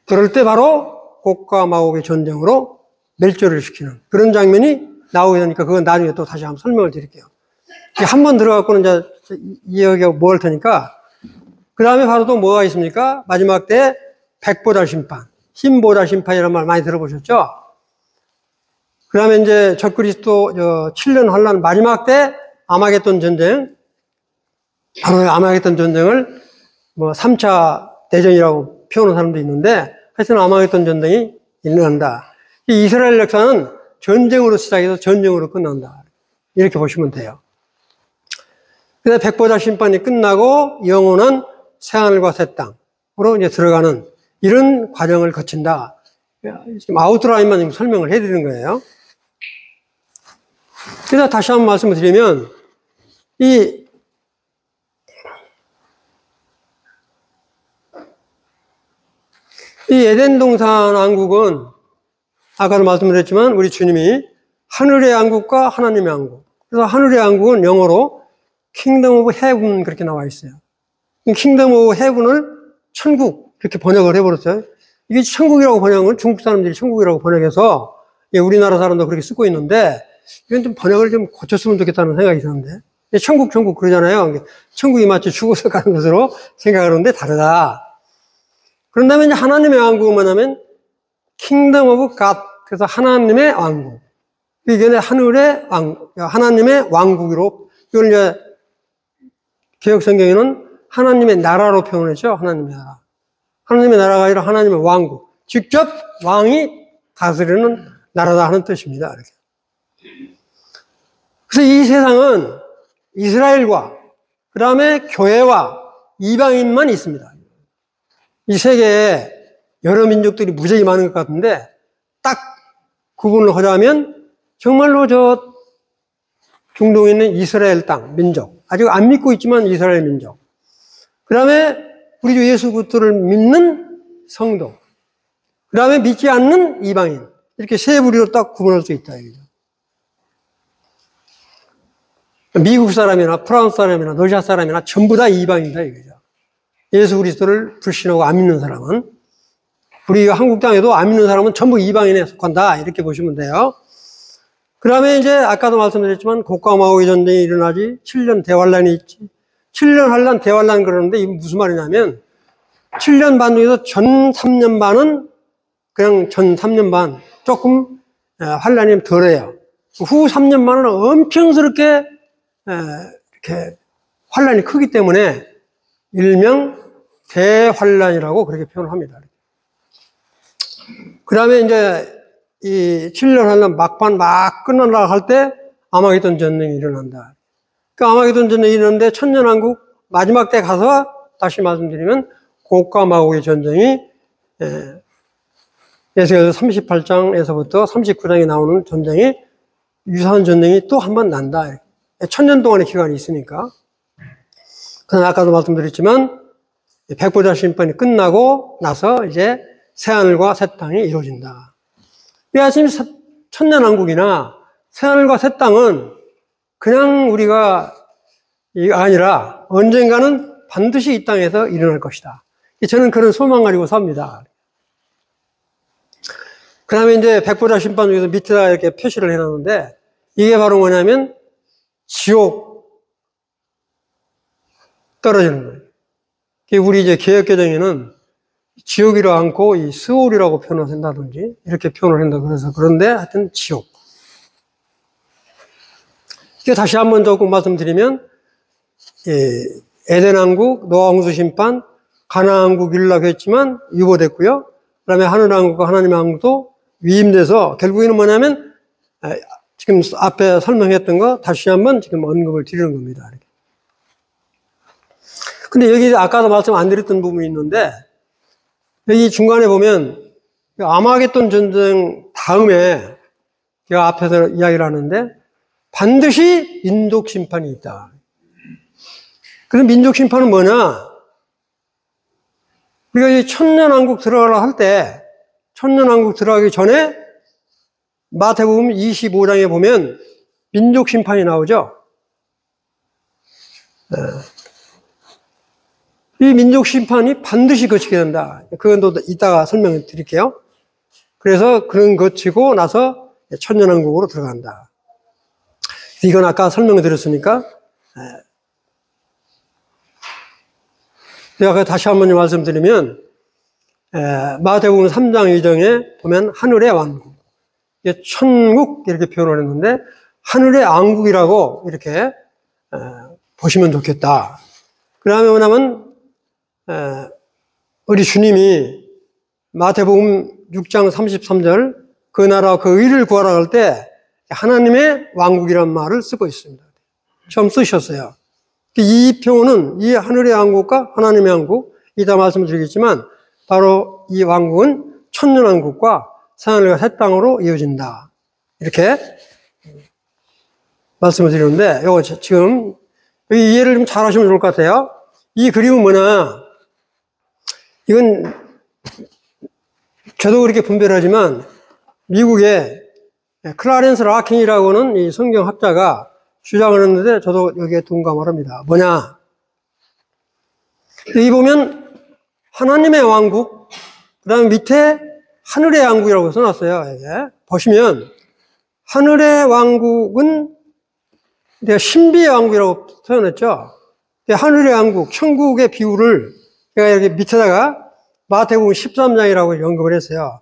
그럴 때 바로 곡과 마곡의 전쟁으로 멸절을 시키는 그런 장면이 나오게 되니까 그건 나중에 또 다시 한번 설명을 드릴게요. 한 번 들어갖고는 이제 이야기가 뭘 테니까 그 다음에 바로 또 뭐가 있습니까? 마지막 때 백보다 심판, 흰보다 심판이라는 말 많이 들어보셨죠? 그 다음에 이제 적그리스도 7년 환란 마지막 때 아마겟돈 전쟁, 바로 아마겟돈 전쟁을 뭐 3차 대전이라고 표현하는 사람도 있는데 하여튼 아마겟돈 전쟁이 일어난다. 이 이스라엘 역사는 전쟁으로 시작해서 전쟁으로 끝난다. 이렇게 보시면 돼요. 그래서 백보자 심판이 끝나고 영원한 새하늘과 새 땅으로 이제 들어가는 이런 과정을 거친다. 지금 아웃라인만 지금 설명을 해드리는 거예요. 그래서 다시 한번 말씀을 드리면 이 에덴 동산 왕국은 아까도 말씀드렸지만 우리 주님이 하늘의 왕국과 하나님의 왕국. 그래서 하늘의 왕국은 영어로 킹덤 오브 헤븐 그렇게 나와 있어요. 킹덤 오브 헤븐을 천국 이렇게 번역을 해버렸어요. 이게 천국이라고 번역은 중국 사람들이 천국이라고 번역해서 우리나라 사람도 그렇게 쓰고 있는데 이건 좀 번역을 좀 고쳤으면 좋겠다는 생각이 드는데 천국 그러잖아요. 천국이 마치 죽어서 가는 것으로 생각하는데 다르다. 그런 다음에 이제 하나님의 왕국은 뭐냐면 킹덤 오브 갓 그래서 하나님의 왕국. 이게 하늘의 왕국, 하나님의 왕국으로 이걸 이제 개역 성경에는 하나님의 나라로 표현했죠. 하나님의 나라. 하나님의 나라가 아니라 하나님의 왕국. 직접 왕이 다스리는 나라다 하는 뜻입니다. 이렇게. 그래서 이 세상은 이스라엘과 그 다음에 교회와 이방인만 있습니다. 이 세계에 여러 민족들이 무지하게 많은 것 같은데 딱 구분을 하자면 정말로 저 중동에 있는 이스라엘 땅 민족 아직 안 믿고 있지만 이스라엘 민족 그 다음에 우리 주 예수 그리스도를 믿는 성도 그 다음에 믿지 않는 이방인 이렇게 세 부류로 딱 구분할 수 있다 이거죠. 미국 사람이나 프랑스 사람이나 러시아 사람이나 전부 다 이방인이다 이거죠. 예수 그리스도를 불신하고 안 믿는 사람은 우리 한국 땅에도 안 믿는 사람은 전부 이방인에 속한다 이렇게 보시면 돼요. 그 다음에 이제 아까도 말씀드렸지만 곡과 마곡의 전쟁이 일어나지 7년 대환란이 있지 7년 환란 대환란 그러는데 이게 무슨 말이냐면 7년 반 중에서 전 3년 반은 그냥 전 3년 반 조금 환란이 덜해요. 후 3년 반은 엄청스럽게 이렇게 환란이 크기 때문에 일명 대환란이라고 그렇게 표현을 합니다. 그 다음에 이제 이 7년 환란 막판 막 끝나려고 할 때 아마겟돈 전쟁이 일어난다. 그 아마겟돈 전쟁이 일어났는데 천년왕국 마지막 때 가서 다시 말씀드리면 곡과 마곡의 전쟁이 에스겔서 38장에서부터 39장에 나오는 전쟁이 유사한 전쟁이 또 한 번 난다. 천년 동안의 기간이 있으니까. 그러나 아까도 말씀드렸지만 백보자 심판이 끝나고 나서 이제 새하늘과 새 땅이 이루어진다. 지금 천년왕국이나 새하늘과 새 땅은 그냥 우리가 아니라 언젠가는 반드시 이 땅에서 일어날 것이다. 저는 그런 소망 가지고 삽니다. 그 다음에 이제 백보자 심판 중에서 밑에다 이렇게 표시를 해놨는데 이게 바로 뭐냐면 지옥 떨어지는 거예요. 우리 이제 개혁개정에는 지옥이라 않고 이 스올이라고 표현을 한다든지 이렇게 표현을 한다 그래서 그런데 하여튼 지옥. 이게 다시 한번 조금 말씀드리면 에덴 왕국, 노아 홍수 심판, 가나안 왕국 일어나고 했지만 유보됐고요. 그 다음에 하늘 왕국과 하나님의 왕국도 위임돼서 결국에는 뭐냐면 지금 앞에 설명했던 거 다시 한번 지금 언급을 드리는 겁니다. 이렇게. 근데 여기 아까도 말씀 안 드렸던 부분이 있는데 여기 중간에 보면 아마겟돈 전쟁 다음에 제가 앞에서 이야기를 하는데 반드시 민족 심판이 있다. 그래서 민족 심판은 뭐냐? 우리가 이 천년왕국 들어가려 할 때 천년왕국 들어가기 전에 마태복음 25장에 보면 민족 심판이 나오죠. 이 민족 심판이 반드시 거치게 된다. 그건 또 이따가 설명을 드릴게요. 그래서 그런 거치고 나서 천년왕국으로 들어간다. 이건 아까 설명을 드렸으니까 제가 다시 한번 말씀드리면 마태복음 3장 2장에 보면 하늘의 왕국, 천국 이렇게 표현을 했는데 하늘의 왕국이라고 이렇게 보시면 좋겠다. 그 다음에 뭐냐면 우리 주님이 마태복음 6장 33절 그 나라와 그 의를 구하라 할 때 하나님의 왕국이라는 말을 쓰고 있습니다. 처음 쓰셨어요. 이 표현은 이 하늘의 왕국과 하나님의 왕국, 이따 말씀드리겠지만 바로 이 왕국은 천년왕국과 새하늘과 새 땅으로 이어진다. 이렇게 말씀을 드리는데 이거 지금 이해를 좀 잘 하시면 좋을 것 같아요. 이 그림은 뭐냐, 이건 저도 그렇게 분별하지만 미국의 클라렌스 라킨이라고는 이 성경학자가 주장을 했는데 저도 여기에 동감을 합니다. 뭐냐, 여기 보면 하나님의 왕국, 그 다음에 밑에 하늘의 왕국이라고 써놨어요. 여기 보시면 하늘의 왕국은 내가 신비의 왕국이라고 표현했죠. 하늘의 왕국, 천국의 비유를 제가 여기 밑에다가 마태복음 13장이라고 언급을 했어요.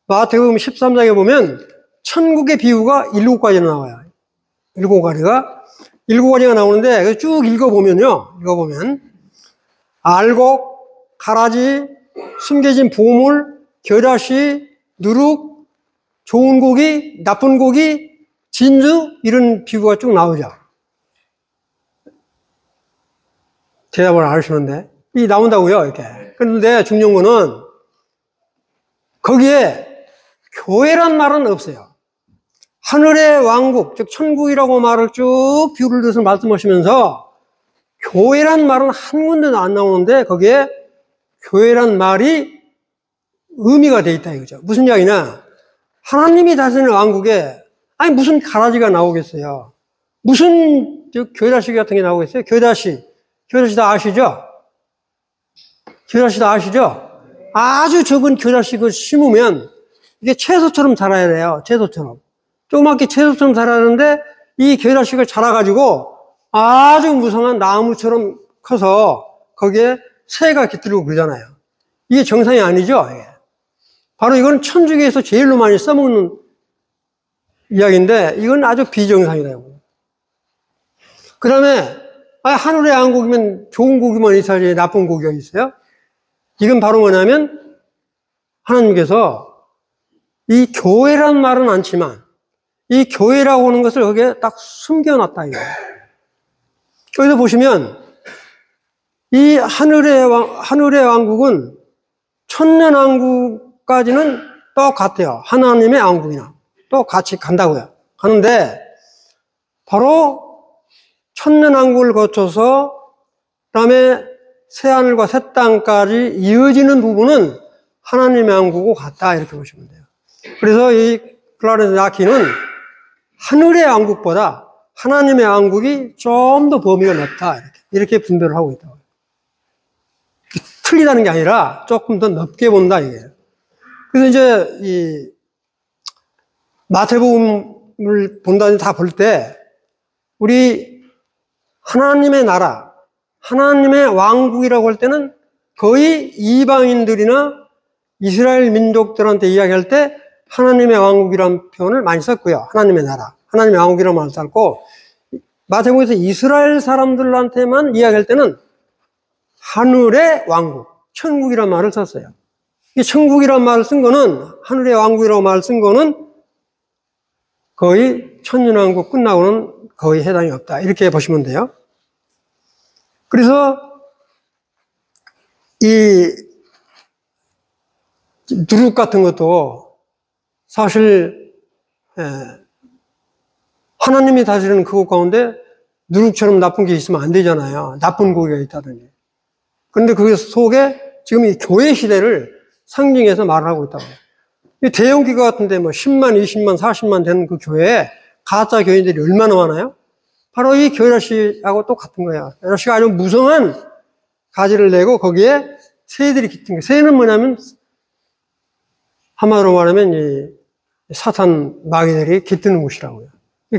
마태복음 13장에 보면 천국의 비유가 7가지나 나와요. 7가지가 나오는데 쭉 읽어보면요. 알곡, 가라지, 숨겨진 보물, 겨자씨, 누룩, 좋은 고기, 나쁜 고기, 진주, 이런 비유가 쭉 나오죠. 대답을 안 하시는데. 이 나온다고요, 이렇게. 그런데 중요한 거는 거기에 교회란 말은 없어요. 하늘의 왕국, 즉 천국이라고 말을 쭉 비유를 들어서 말씀하시면서 교회란 말은 한 군데도 안 나오는데 거기에 교회란 말이 의미가 돼 있다 이거죠. 무슨 이야기냐? 하나님이 다스리는 왕국에 아니 무슨 가라지가 나오겠어요? 무슨 겨자씨 같은 게 나오겠어요? 겨자씨 다 아시죠? 겨자씨 다 아시죠? 아주 적은 겨자씨 그 심으면 이게 채소처럼 자라야 돼요. 채소처럼. 조그맣게 채소처럼 자라는데 이 겨자씨가 자라가지고 아주 무성한 나무처럼 커서 거기에 새가 깃들고 그러잖아요. 이게 정상이 아니죠? 예. 바로 이건 천주교에서 제일로 많이 써먹는 이야기인데 이건 아주 비정상이다. 그 다음에 하늘의 왕국이면 좋은 고기만 있어야지 나쁜 고기가 있어요? 이건 바로 뭐냐면 하나님께서 이 교회란 말은 않지만 이 교회라고 하는 것을 거기에 딱 숨겨놨다 이거예요. 여기서 보시면 이 하늘의 왕국은 천년왕국까지는 똑같아요. 하나님의 왕국이나 또 같이 간다고요. 가는데 바로 천년왕국을 거쳐서 그다음에 새하늘과 새 땅까지 이어지는 부분은 하나님의 왕국과 같다 이렇게 보시면 돼요. 그래서 이 클라렌스 라킨은 하늘의 왕국보다 하나님의 왕국이 좀 더 범위가 넓다 이렇게 분별을 하고 있다고. 틀리다는 게 아니라 조금 더 넓게 본다 이게. 그래서 이제 이 마태복음을 본다니 다 볼 때 우리 하나님의 나라, 하나님의 왕국이라고 할 때는 거의 이방인들이나 이스라엘 민족들한테 이야기할 때 하나님의 왕국이라는 표현을 많이 썼고요. 하나님의 나라, 하나님의 왕국이라는 말을 썼고 마태복음에서 이스라엘 사람들한테만 이야기할 때는 하늘의 왕국, 천국이라는 말을 썼어요. 이 천국이라는 말을 쓴 거는 하늘의 왕국이라고 말을 쓴 거는 거의 천년왕국 끝나고는 거의 해당이 없다. 이렇게 보시면 돼요. 그래서 이 누룩 같은 것도 사실 하나님이 다스리는 그것 가운데 누룩처럼 나쁜 게 있으면 안 되잖아요. 나쁜 고기가 있다더니. 그런데 그 속에 지금 이 교회 시대를 상징해서 말을 하고 있다고. 이 대형 기구 같은데 뭐 10만, 20만, 40만 되는 그 교회에 가짜 교인들이 얼마나 많아요? 바로 이 겨자씨하고 똑같은 거예요. 겨자씨가 아주 무성한 가지를 내고 거기에 새들이 깃든 거예요. 새는 뭐냐면 한마디로 말하면 이 사탄 마귀들이 깃드는 곳이라고요.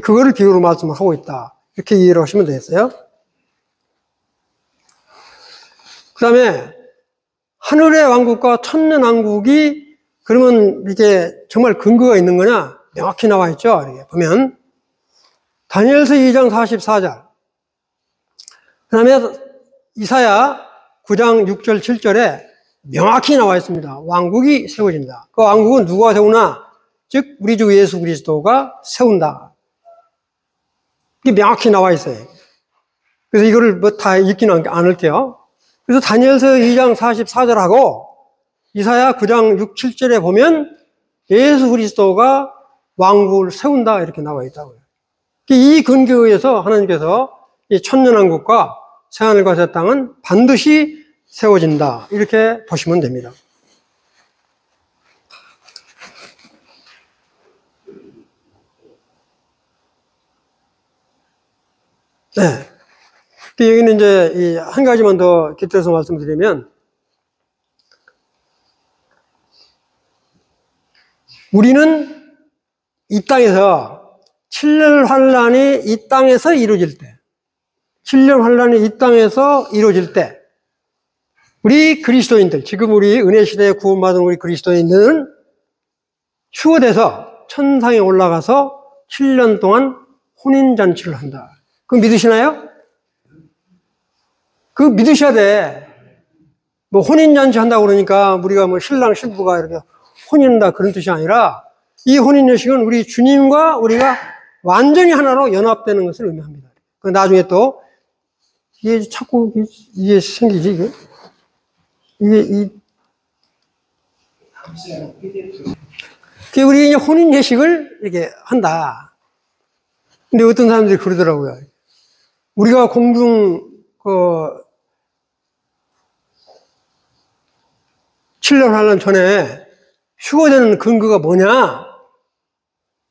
그거를 비유로 말씀을 하고 있다. 이렇게 이해를 하시면 되겠어요. 그 다음에 하늘의 왕국과 천년 왕국이 그러면 이게 정말 근거가 있는 거냐? 명확히 나와 있죠. 이렇게 보면 다니엘서 2장 44절, 그 다음에 이사야 9장 6절 7절에 명확히 나와 있습니다. 왕국이 세워진다. 그 왕국은 누가 세우나? 즉 우리 주 예수 그리스도가 세운다. 이게 명확히 나와 있어요. 그래서 이거를 뭐 다 읽지는 않을게요. 그래서 다니엘서 2장 44절하고 이사야 9장 6, 7절에 보면 예수 그리스도가 왕국을 세운다 이렇게 나와 있다고요. 이 근거에 의해서 하나님께서 이 천년왕국과 새하늘과 새 땅은 반드시 세워진다 이렇게 보시면 됩니다. 네. 여기는 이제 한 가지만 더 곁들여서 말씀드리면, 우리는 이 땅에서 7년 환란이 이 땅에서 이루어질 때, 7년 환란이 이 땅에서 이루어질 때, 우리 그리스도인들, 지금 우리 은혜 시대에 구원받은 우리 그리스도인들은 휴거돼서 천상에 올라가서 7년 동안 혼인잔치를 한다. 그거 믿으시나요? 그거 믿으셔야 돼. 뭐 혼인잔치 한다고 그러니까 우리가 뭐 신랑 신부가 이렇게 혼인한다 그런 뜻이 아니라 이 혼인여식은 우리 주님과 우리가 완전히 하나로 연합되는 것을 의미합니다. 그 나중에 또 이게 자꾸 이게 생기지 이게 우리 이제 혼인예식을 이렇게 한다. 근데 어떤 사람들이 그러더라고요. 우리가 공중 7년 환란 전에 휴거되는 근거가 뭐냐?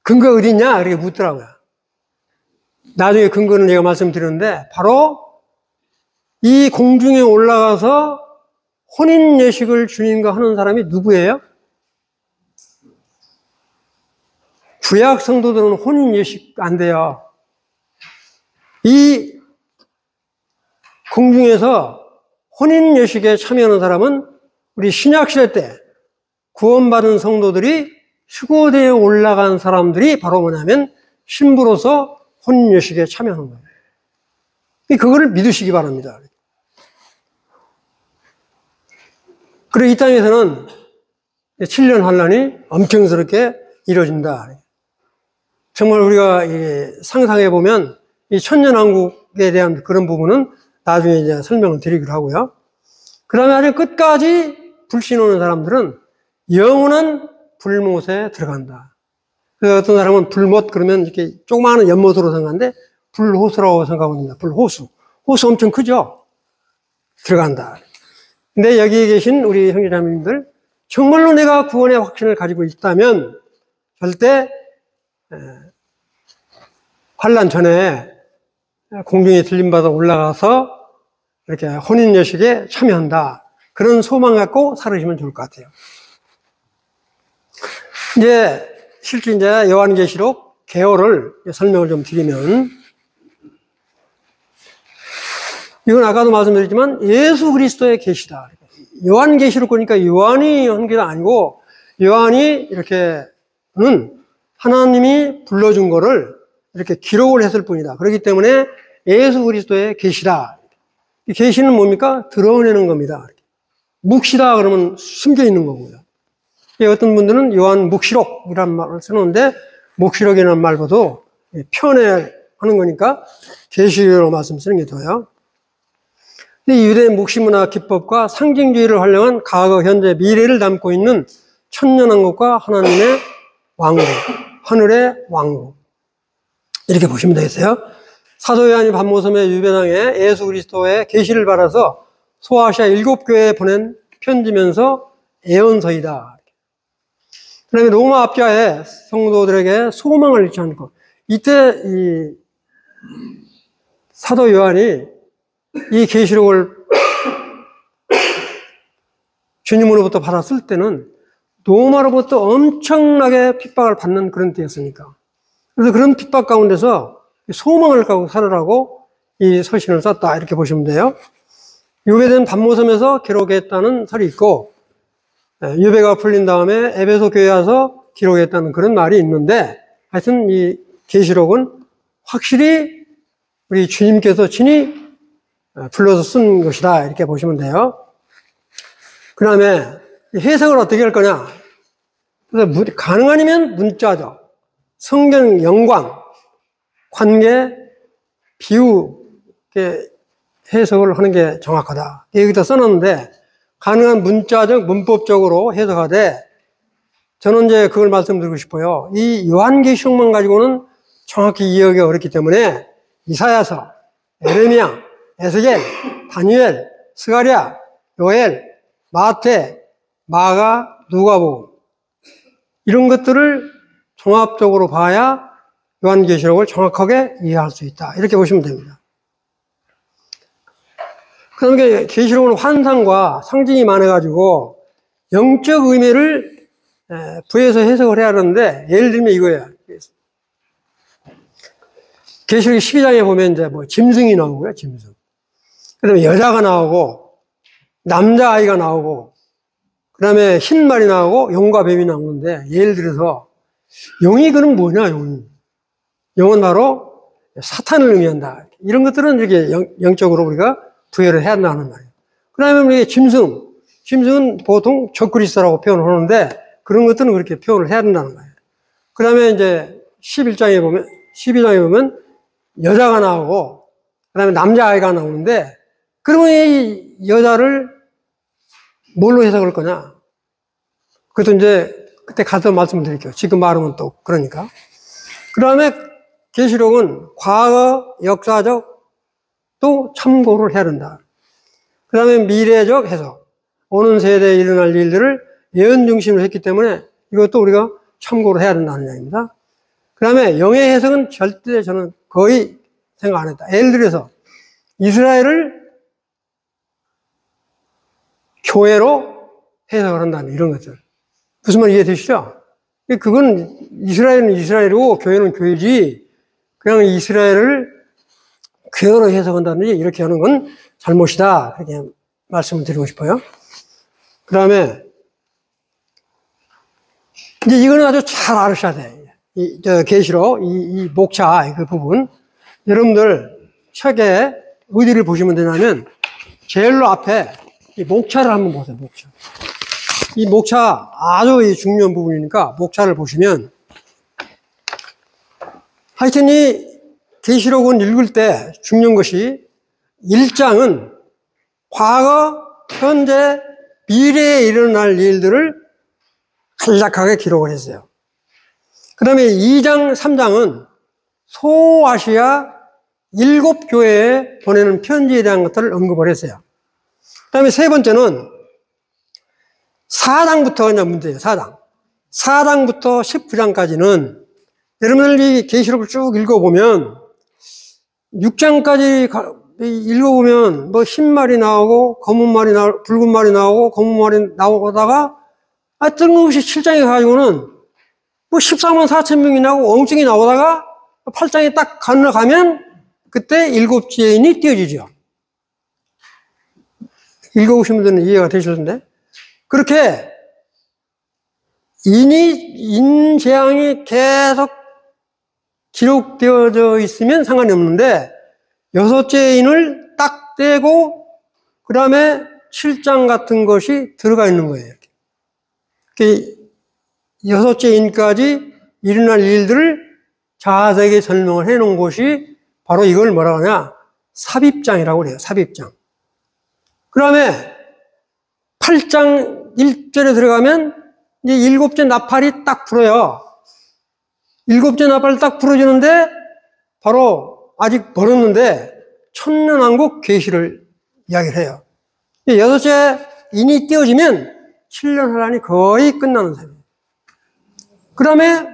근거가 어딨냐? 이렇게 묻더라고요. 나중에 근거는 제가 말씀드렸는데 바로 이 공중에 올라가서 혼인 예식을 주님과 하는 사람이 누구예요? 구약 성도들은 혼인 예식 안 돼요. 이 공중에서 혼인 예식에 참여하는 사람은 우리 신약시대 때 구원받은 성도들이 휴거대에 올라간 사람들이 바로 뭐냐면 신부로서 혼인 예식에 참여하는 거예요. 그거를 믿으시기 바랍니다. 그리고 이 땅에서는 7년 환란이 엄청스럽게 이루어진다. 정말 우리가 상상해 보면 이 천년왕국에 대한 그런 부분은 나중에 이제 설명을 드리기로 하고요. 그 다음에 아주 끝까지 불신하는 사람들은 영원한 불못에 들어간다. 그래서 어떤 사람은 불못 그러면 이렇게 조그마한 연못으로 생각하는데 불호수라고 생각합니다. 불호수. 호수 엄청 크죠? 들어간다. 근데 여기에 계신 우리 형제자매님들, 정말로 내가 구원의 확신을 가지고 있다면 절대 환란 전에 공중에 들림받아 올라가서 이렇게 혼인예식에 참여한다. 그런 소망 갖고 살으시면 좋을 것 같아요. 이제 실제 이제 요한계시록 개요를 설명을 좀 드리면, 이건 아까도 말씀드렸지만 예수 그리스도의 계시다. 요한계시록 보니까 요한이 한 게 아니고 요한이 이렇게는 하나님이 불러준 거를 이렇게 기록을 했을 뿐이다. 그렇기 때문에 예수 그리스도의 계시다. 이 계시는 뭡니까? 드러내는 겁니다. 묵시다 그러면 숨겨 있는 거고요. 어떤 분들은 요한 묵시록이라는 말을 쓰는데 묵시록이라는 말보다 편애하는 거니까 계시로 말씀 쓰는 게 더요. 이 유대 묵시문화 기법과 상징주의를 활용한 과거, 현재, 미래를 담고 있는 천년왕국과 하나님의 왕국, 하늘의 왕국 이렇게 보시면 되겠어요. 사도 요한이 반모섬의 유배당에 예수 그리스도의 계시를 받아서 소아시아 7교회에 보낸 편지면서 예언서이다. 그 다음에 로마 압자에 성도들에게 소망을 잃지 않고, 이때 이 사도 요한이 이 계시록을 주님으로부터 받았을 때는 로마로부터 엄청나게 핍박을 받는 그런 때였으니까. 그래서 그런 핍박 가운데서 소망을 갖고 살으라고 이 서신을 썼다. 이렇게 보시면 돼요. 유배된 반모섬에서 기록했다는 설이 있고, 유배가 풀린 다음에 에베소 교회에 와서 기록했다는 그런 말이 있는데, 하여튼 이 계시록은 확실히 우리 주님께서 친히 불러서 쓴 것이다. 이렇게 보시면 돼요. 그 다음에 해석을 어떻게 할 거냐. 그래서 가능하면 문자적, 성경 영광, 관계, 비유, 이렇게 해석을 하는 게 정확하다. 여기다 써놨는데, 가능한 문자적, 문법적으로 해석하되, 저는 이제 그걸 말씀드리고 싶어요. 이 요한계시록만 가지고는 정확히 이해하기 어렵기 때문에, 이사야서, 에레미야, 에스겔, 다니엘, 스가랴, 요엘, 마태, 마가, 누가복음, 이런 것들을 종합적으로 봐야 요한계시록을 정확하게 이해할 수 있다. 이렇게 보시면 됩니다. 그 다음에 계시록은 환상과 상징이 많아가지고 영적 의미를 부여해서 해석을 해야 하는데, 예를 들면 이거예요. 계시록 12장에 보면 이제 뭐 짐승이 나오고요, 짐승. 그 다음에 여자가 나오고, 남자아이가 나오고, 그 다음에 흰 말이 나오고, 용과 뱀이 나오는데, 예를 들어서, 용이 그럼 뭐냐, 용이. 용은 바로 사탄을 의미한다. 이런 것들은 이렇게 영적으로 우리가 부여를 해야 한다는 말이에요. 그 다음에 우리 짐승은 보통 적그리스도라고 표현을 하는데, 그런 것들은 그렇게 표현을 해야 된다는 거예요. 그 다음에 이제 12장에 보면 여자가 나오고, 그 다음에 남자아이가 나오는데, 그러면 이 여자를 뭘로 해석할 거냐? 그것도 이제 그때 가서 말씀을 드릴게요. 지금 말하면 또 그러니까. 그 다음에 계시록은 과거, 역사적 또 참고를 해야 된다. 그 다음에 미래적 해석. 오는 세대에 일어날 일들을 예언 중심으로 했기 때문에 이것도 우리가 참고를 해야 된다는 얘기입니다. 그 다음에 영의 해석은 절대 저는 거의 생각 안 했다. 예를 들어서 이스라엘을 교회로 해석을 한다는 이런 것들. 무슨 말 이해되시죠? 그건 이스라엘은 이스라엘이고 교회는 교회지, 그냥 이스라엘을 교회로 해석한다든지 이렇게 하는 건 잘못이다. 그렇게 말씀을 드리고 싶어요. 그 다음에 이제 이거는 아주 잘 알으셔야 돼. 계시록 이 목차 그 부분, 여러분들 책에 어디를 보시면 되냐면 제일로 앞에 이 목차를 한번 보세요. 목차. 이 목차 아주 중요한 부분이니까 목차를 보시면, 하여튼 이 계시록은 읽을 때 중요한 것이 1장은 과거, 현재, 미래에 일어날 일들을 간략하게 기록을 했어요. 그 다음에 2장, 3장은 소아시아 7교회에 보내는 편지에 대한 것들을 언급을 했어요. 그 다음에 세 번째는 4장부터 그냥 문제예요. 4장부터 19장까지는 여러분들 이 계시록을 쭉 읽어보면 6장까지 읽어보면 뭐 흰 말이 나오고 검은 말이 나오고 붉은 말이 나오고 검은 말이 나오다가 뜬금없이 7장에 가지고는 뭐 14만 4천 명이 나오고 엉증이 나오다가 8장에 딱 건너가면 그때 7지인이 띄어지죠. 읽어보신 분들은 이해가 되실 텐데, 그렇게 인재앙이 계속 기록되어져 있으면 상관이 없는데 6째 인을 딱 떼고 그 다음에 7장 같은 것이 들어가 있는 거예요. 이렇게 6째 인까지 일어날 일들을 자세하게 설명을 해 놓은 곳이 바로 이걸 뭐라고 하냐, 삽입장이라고 그래요. 삽입장. 그 다음에 8장 1절에 들어가면 이제 7째 나팔이 딱 불어요. 7째 나팔이 딱 불어지는데 바로 아직 멀었는데 천년왕국 계시를 이야기를 해요. 6째 인이 띄어지면 7년 환란이 거의 끝나는 셈이에요. 그 다음에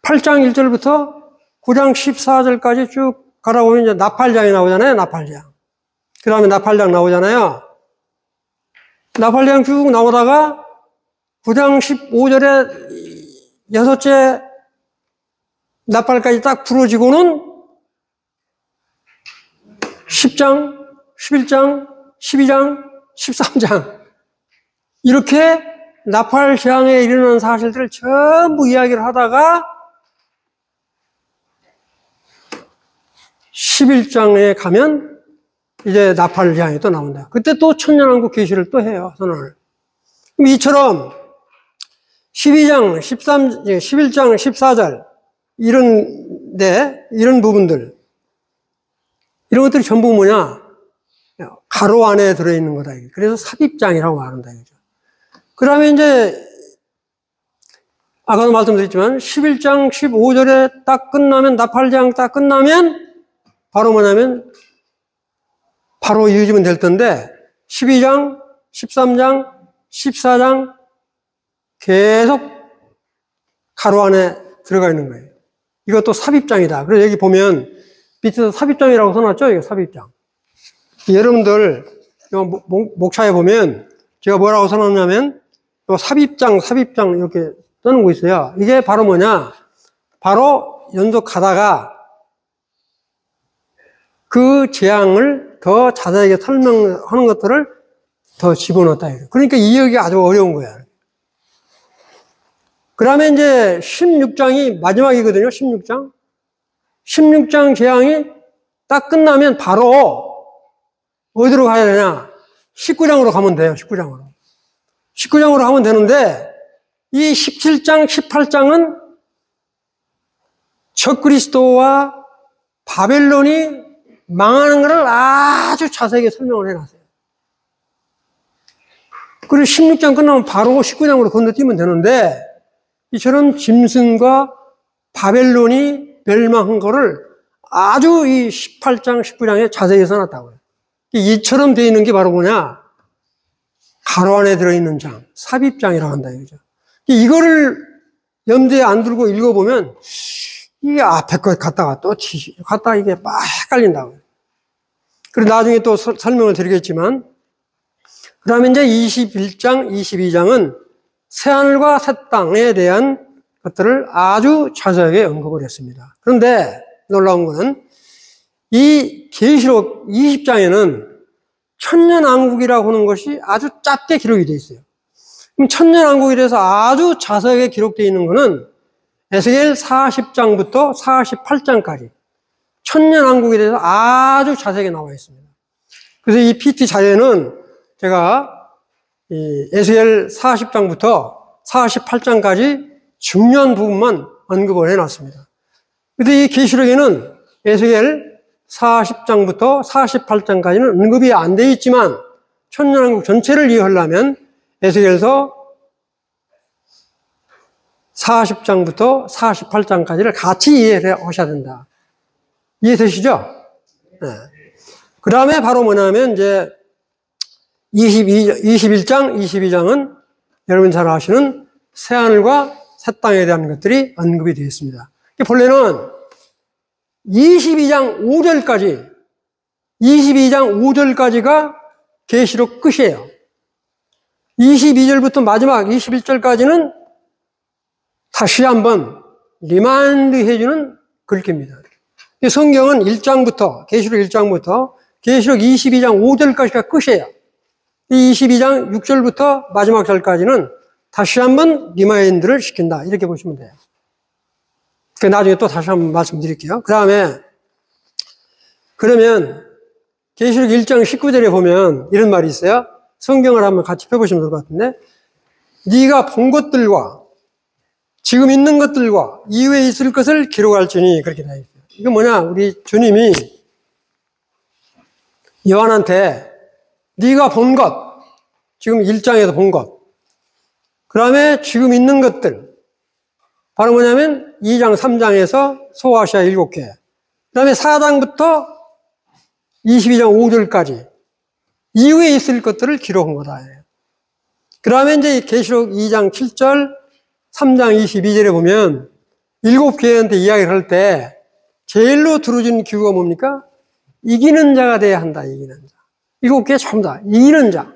8장 1절부터 9장 14절까지 쭉 가다보면 이제 나팔장이 나오잖아요. 나팔장. 그 다음에 나팔장 나오잖아요. 나팔장 쭉 나오다가 9장 15절에 여섯째 나팔까지 딱 부러지고는 10장, 11장, 12장, 13장 이렇게 나팔 재앙에 일어나는 사실들을 전부 이야기를 하다가 11장에 가면 이제 나팔 재앙이 또 나온다. 그때 또 천년왕국 계시를 또 해요, 선언을. 그럼 이처럼 12장, 11장, 14절 이런 부분들 이런 것들이 전부 뭐냐? 가로 안에 들어있는 거다. 그래서 삽입장이라고 말한다. 그 다음에 이제, 아까도 말씀드렸지만, 11장 15절에 딱 끝나면, 나팔장 딱 끝나면, 바로 뭐냐면, 바로 이어지면 될 텐데, 12장, 13장, 14장, 계속 가로 안에 들어가 있는 거예요. 이것도 삽입장이다. 그래서 여기 보면, 밑에서 삽입장이라고 써놨죠? 이거 삽입장. 여러분들, 목차에 보면, 제가 뭐라고 써놨냐면, 삽입장 이렇게 써놓은 거 있어요. 이게 바로 뭐냐? 바로 연속 가다가 그 재앙을 더 자세하게 설명하는 것들을 더 집어넣었다. 그러니까 이해하기 아주 어려운 거야. 그 다음에 이제 16장이 마지막이거든요. 16장. 16장 재앙이 딱 끝나면 바로 어디로 가야 되냐? 19장으로 가면 돼요. 19장으로. 19장으로 하면 되는데 이 17장, 18장은 적그리스도와 바벨론이 망하는 것을 아주 자세하게 설명을 해놨어요. 그리고 16장 끝나면 바로 19장으로 건너뛰면 되는데 이처럼 짐승과 바벨론이 멸망한 거를 아주 이 18장, 19장에 자세히 써놨다고요. 이처럼 되어 있는 게 바로 뭐냐? 가로 안에 들어있는 장, 삽입장이라고 한다, 이거죠. 이거를 염두에 안 두고 읽어보면, 이게 앞에 것 갔다가 또 갔다가 이게 막 헷갈린다고요. 그리고 나중에 또 설명을 드리겠지만, 그 다음에 이제 21장, 22장은 새하늘과 새 땅에 대한 것들을 아주 자세하게 언급을 했습니다. 그런데 놀라운 거는 이 계시록 20장에는 천년왕국이라고 하는 것이 아주 짧게 기록이 되어 있어요. 그럼 천년왕국에 대해서 아주 자세하게 기록되어 있는 것은 에스겔 40장부터 48장까지 천년왕국에 대해서 아주 자세하게 나와 있습니다. 그래서 이 PT 자료는 제가 이 에스겔 40장부터 48장까지 중요한 부분만 언급을 해놨습니다. 그런데 이 계시록에는 에스겔 40장부터 48장까지는 언급이 안 되어 있지만 천년왕국 전체를 이해하려면 에스겔서 40장부터 48장까지를 같이 이해하셔야 된다. 이해되시죠? 네. 그 다음에 바로 뭐냐면 이제 21장, 22장은 여러분 잘 아시는 새하늘과 새 땅에 대한 것들이 언급이 되어 있습니다. 본래는 22장 5절까지가 계시록 끝이에요. 22절부터 마지막 21절까지는 다시 한번 리마인드 해주는 글귀입니다. 성경은 1장부터, 계시록 1장부터 계시록 22장 5절까지가 끝이에요. 이 22장 6절부터 마지막 절까지는 다시 한번 리마인드를 시킨다. 이렇게 보시면 돼요. 나중에 또 다시 한번 말씀드릴게요. 그 다음에, 그러면, 계시록 1장 19절에 보면 이런 말이 있어요. 성경을 한번 같이 펴보시면 될 것 같은데, 네가 본 것들과, 지금 있는 것들과, 이후에 있을 것을 기록할지니, 그렇게 되어 있어요. 이거 뭐냐, 우리 주님이 요한한테, 네가 본 것, 지금 1장에서 본 것, 그 다음에 지금 있는 것들, 바로 뭐냐면 2장, 3장에서 소아시아 7개. 그 다음에 4장부터 22장 5절까지 이후에 있을 것들을 기록한 거다. 그 다음에 이제 계시록 2장 7절, 3장 22절에 보면 7개한테 이야기를 할 때 제일로 두루진 기구가 뭡니까? 이기는 자가 돼야 한다. 이기는 자. 7개 전부 다 이기는 자.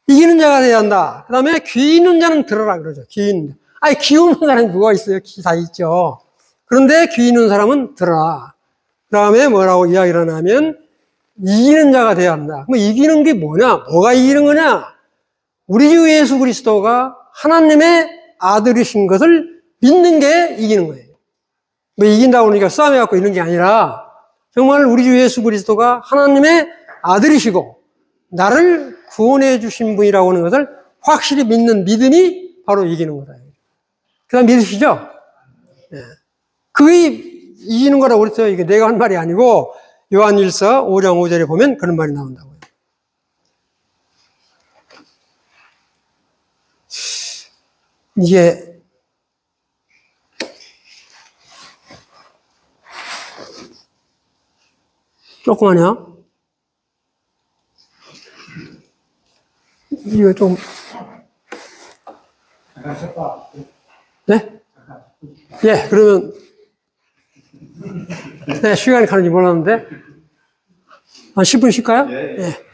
이기는 자가 돼야 한다. 그 다음에 귀 있는 자는 들어라 그러죠. 귀 있는 자. 아니, 귀 없는 사람이 누가 있어요? 귀 다 있죠. 그런데 귀 있는 사람은 들어라. 그 다음에 뭐라고 이야기를 하냐면, 이기는 자가 돼야 한다. 그럼 이기는 게 뭐냐? 뭐가 이기는 거냐? 우리 주 예수 그리스도가 하나님의 아들이신 것을 믿는 게 이기는 거예요. 뭐 이긴다고 그러니까 싸움해갖고 있는 게 아니라, 정말 우리 주 예수 그리스도가 하나님의 아들이시고, 나를 구원해 주신 분이라고 하는 것을 확실히 믿는 믿음이 바로 이기는 거다. 그 다음 믿으시죠? 네. 그게 이기는 거라고 그랬어요. 이게 내가 한 말이 아니고, 요한일서 5장 5절에 보면 그런 말이 나온다고요. 이게, 조그마냐? 이거 좀, 네? 예, 그러면, 네, 시간이 가는지 몰랐는데, 한 10분 쉴까요? 예.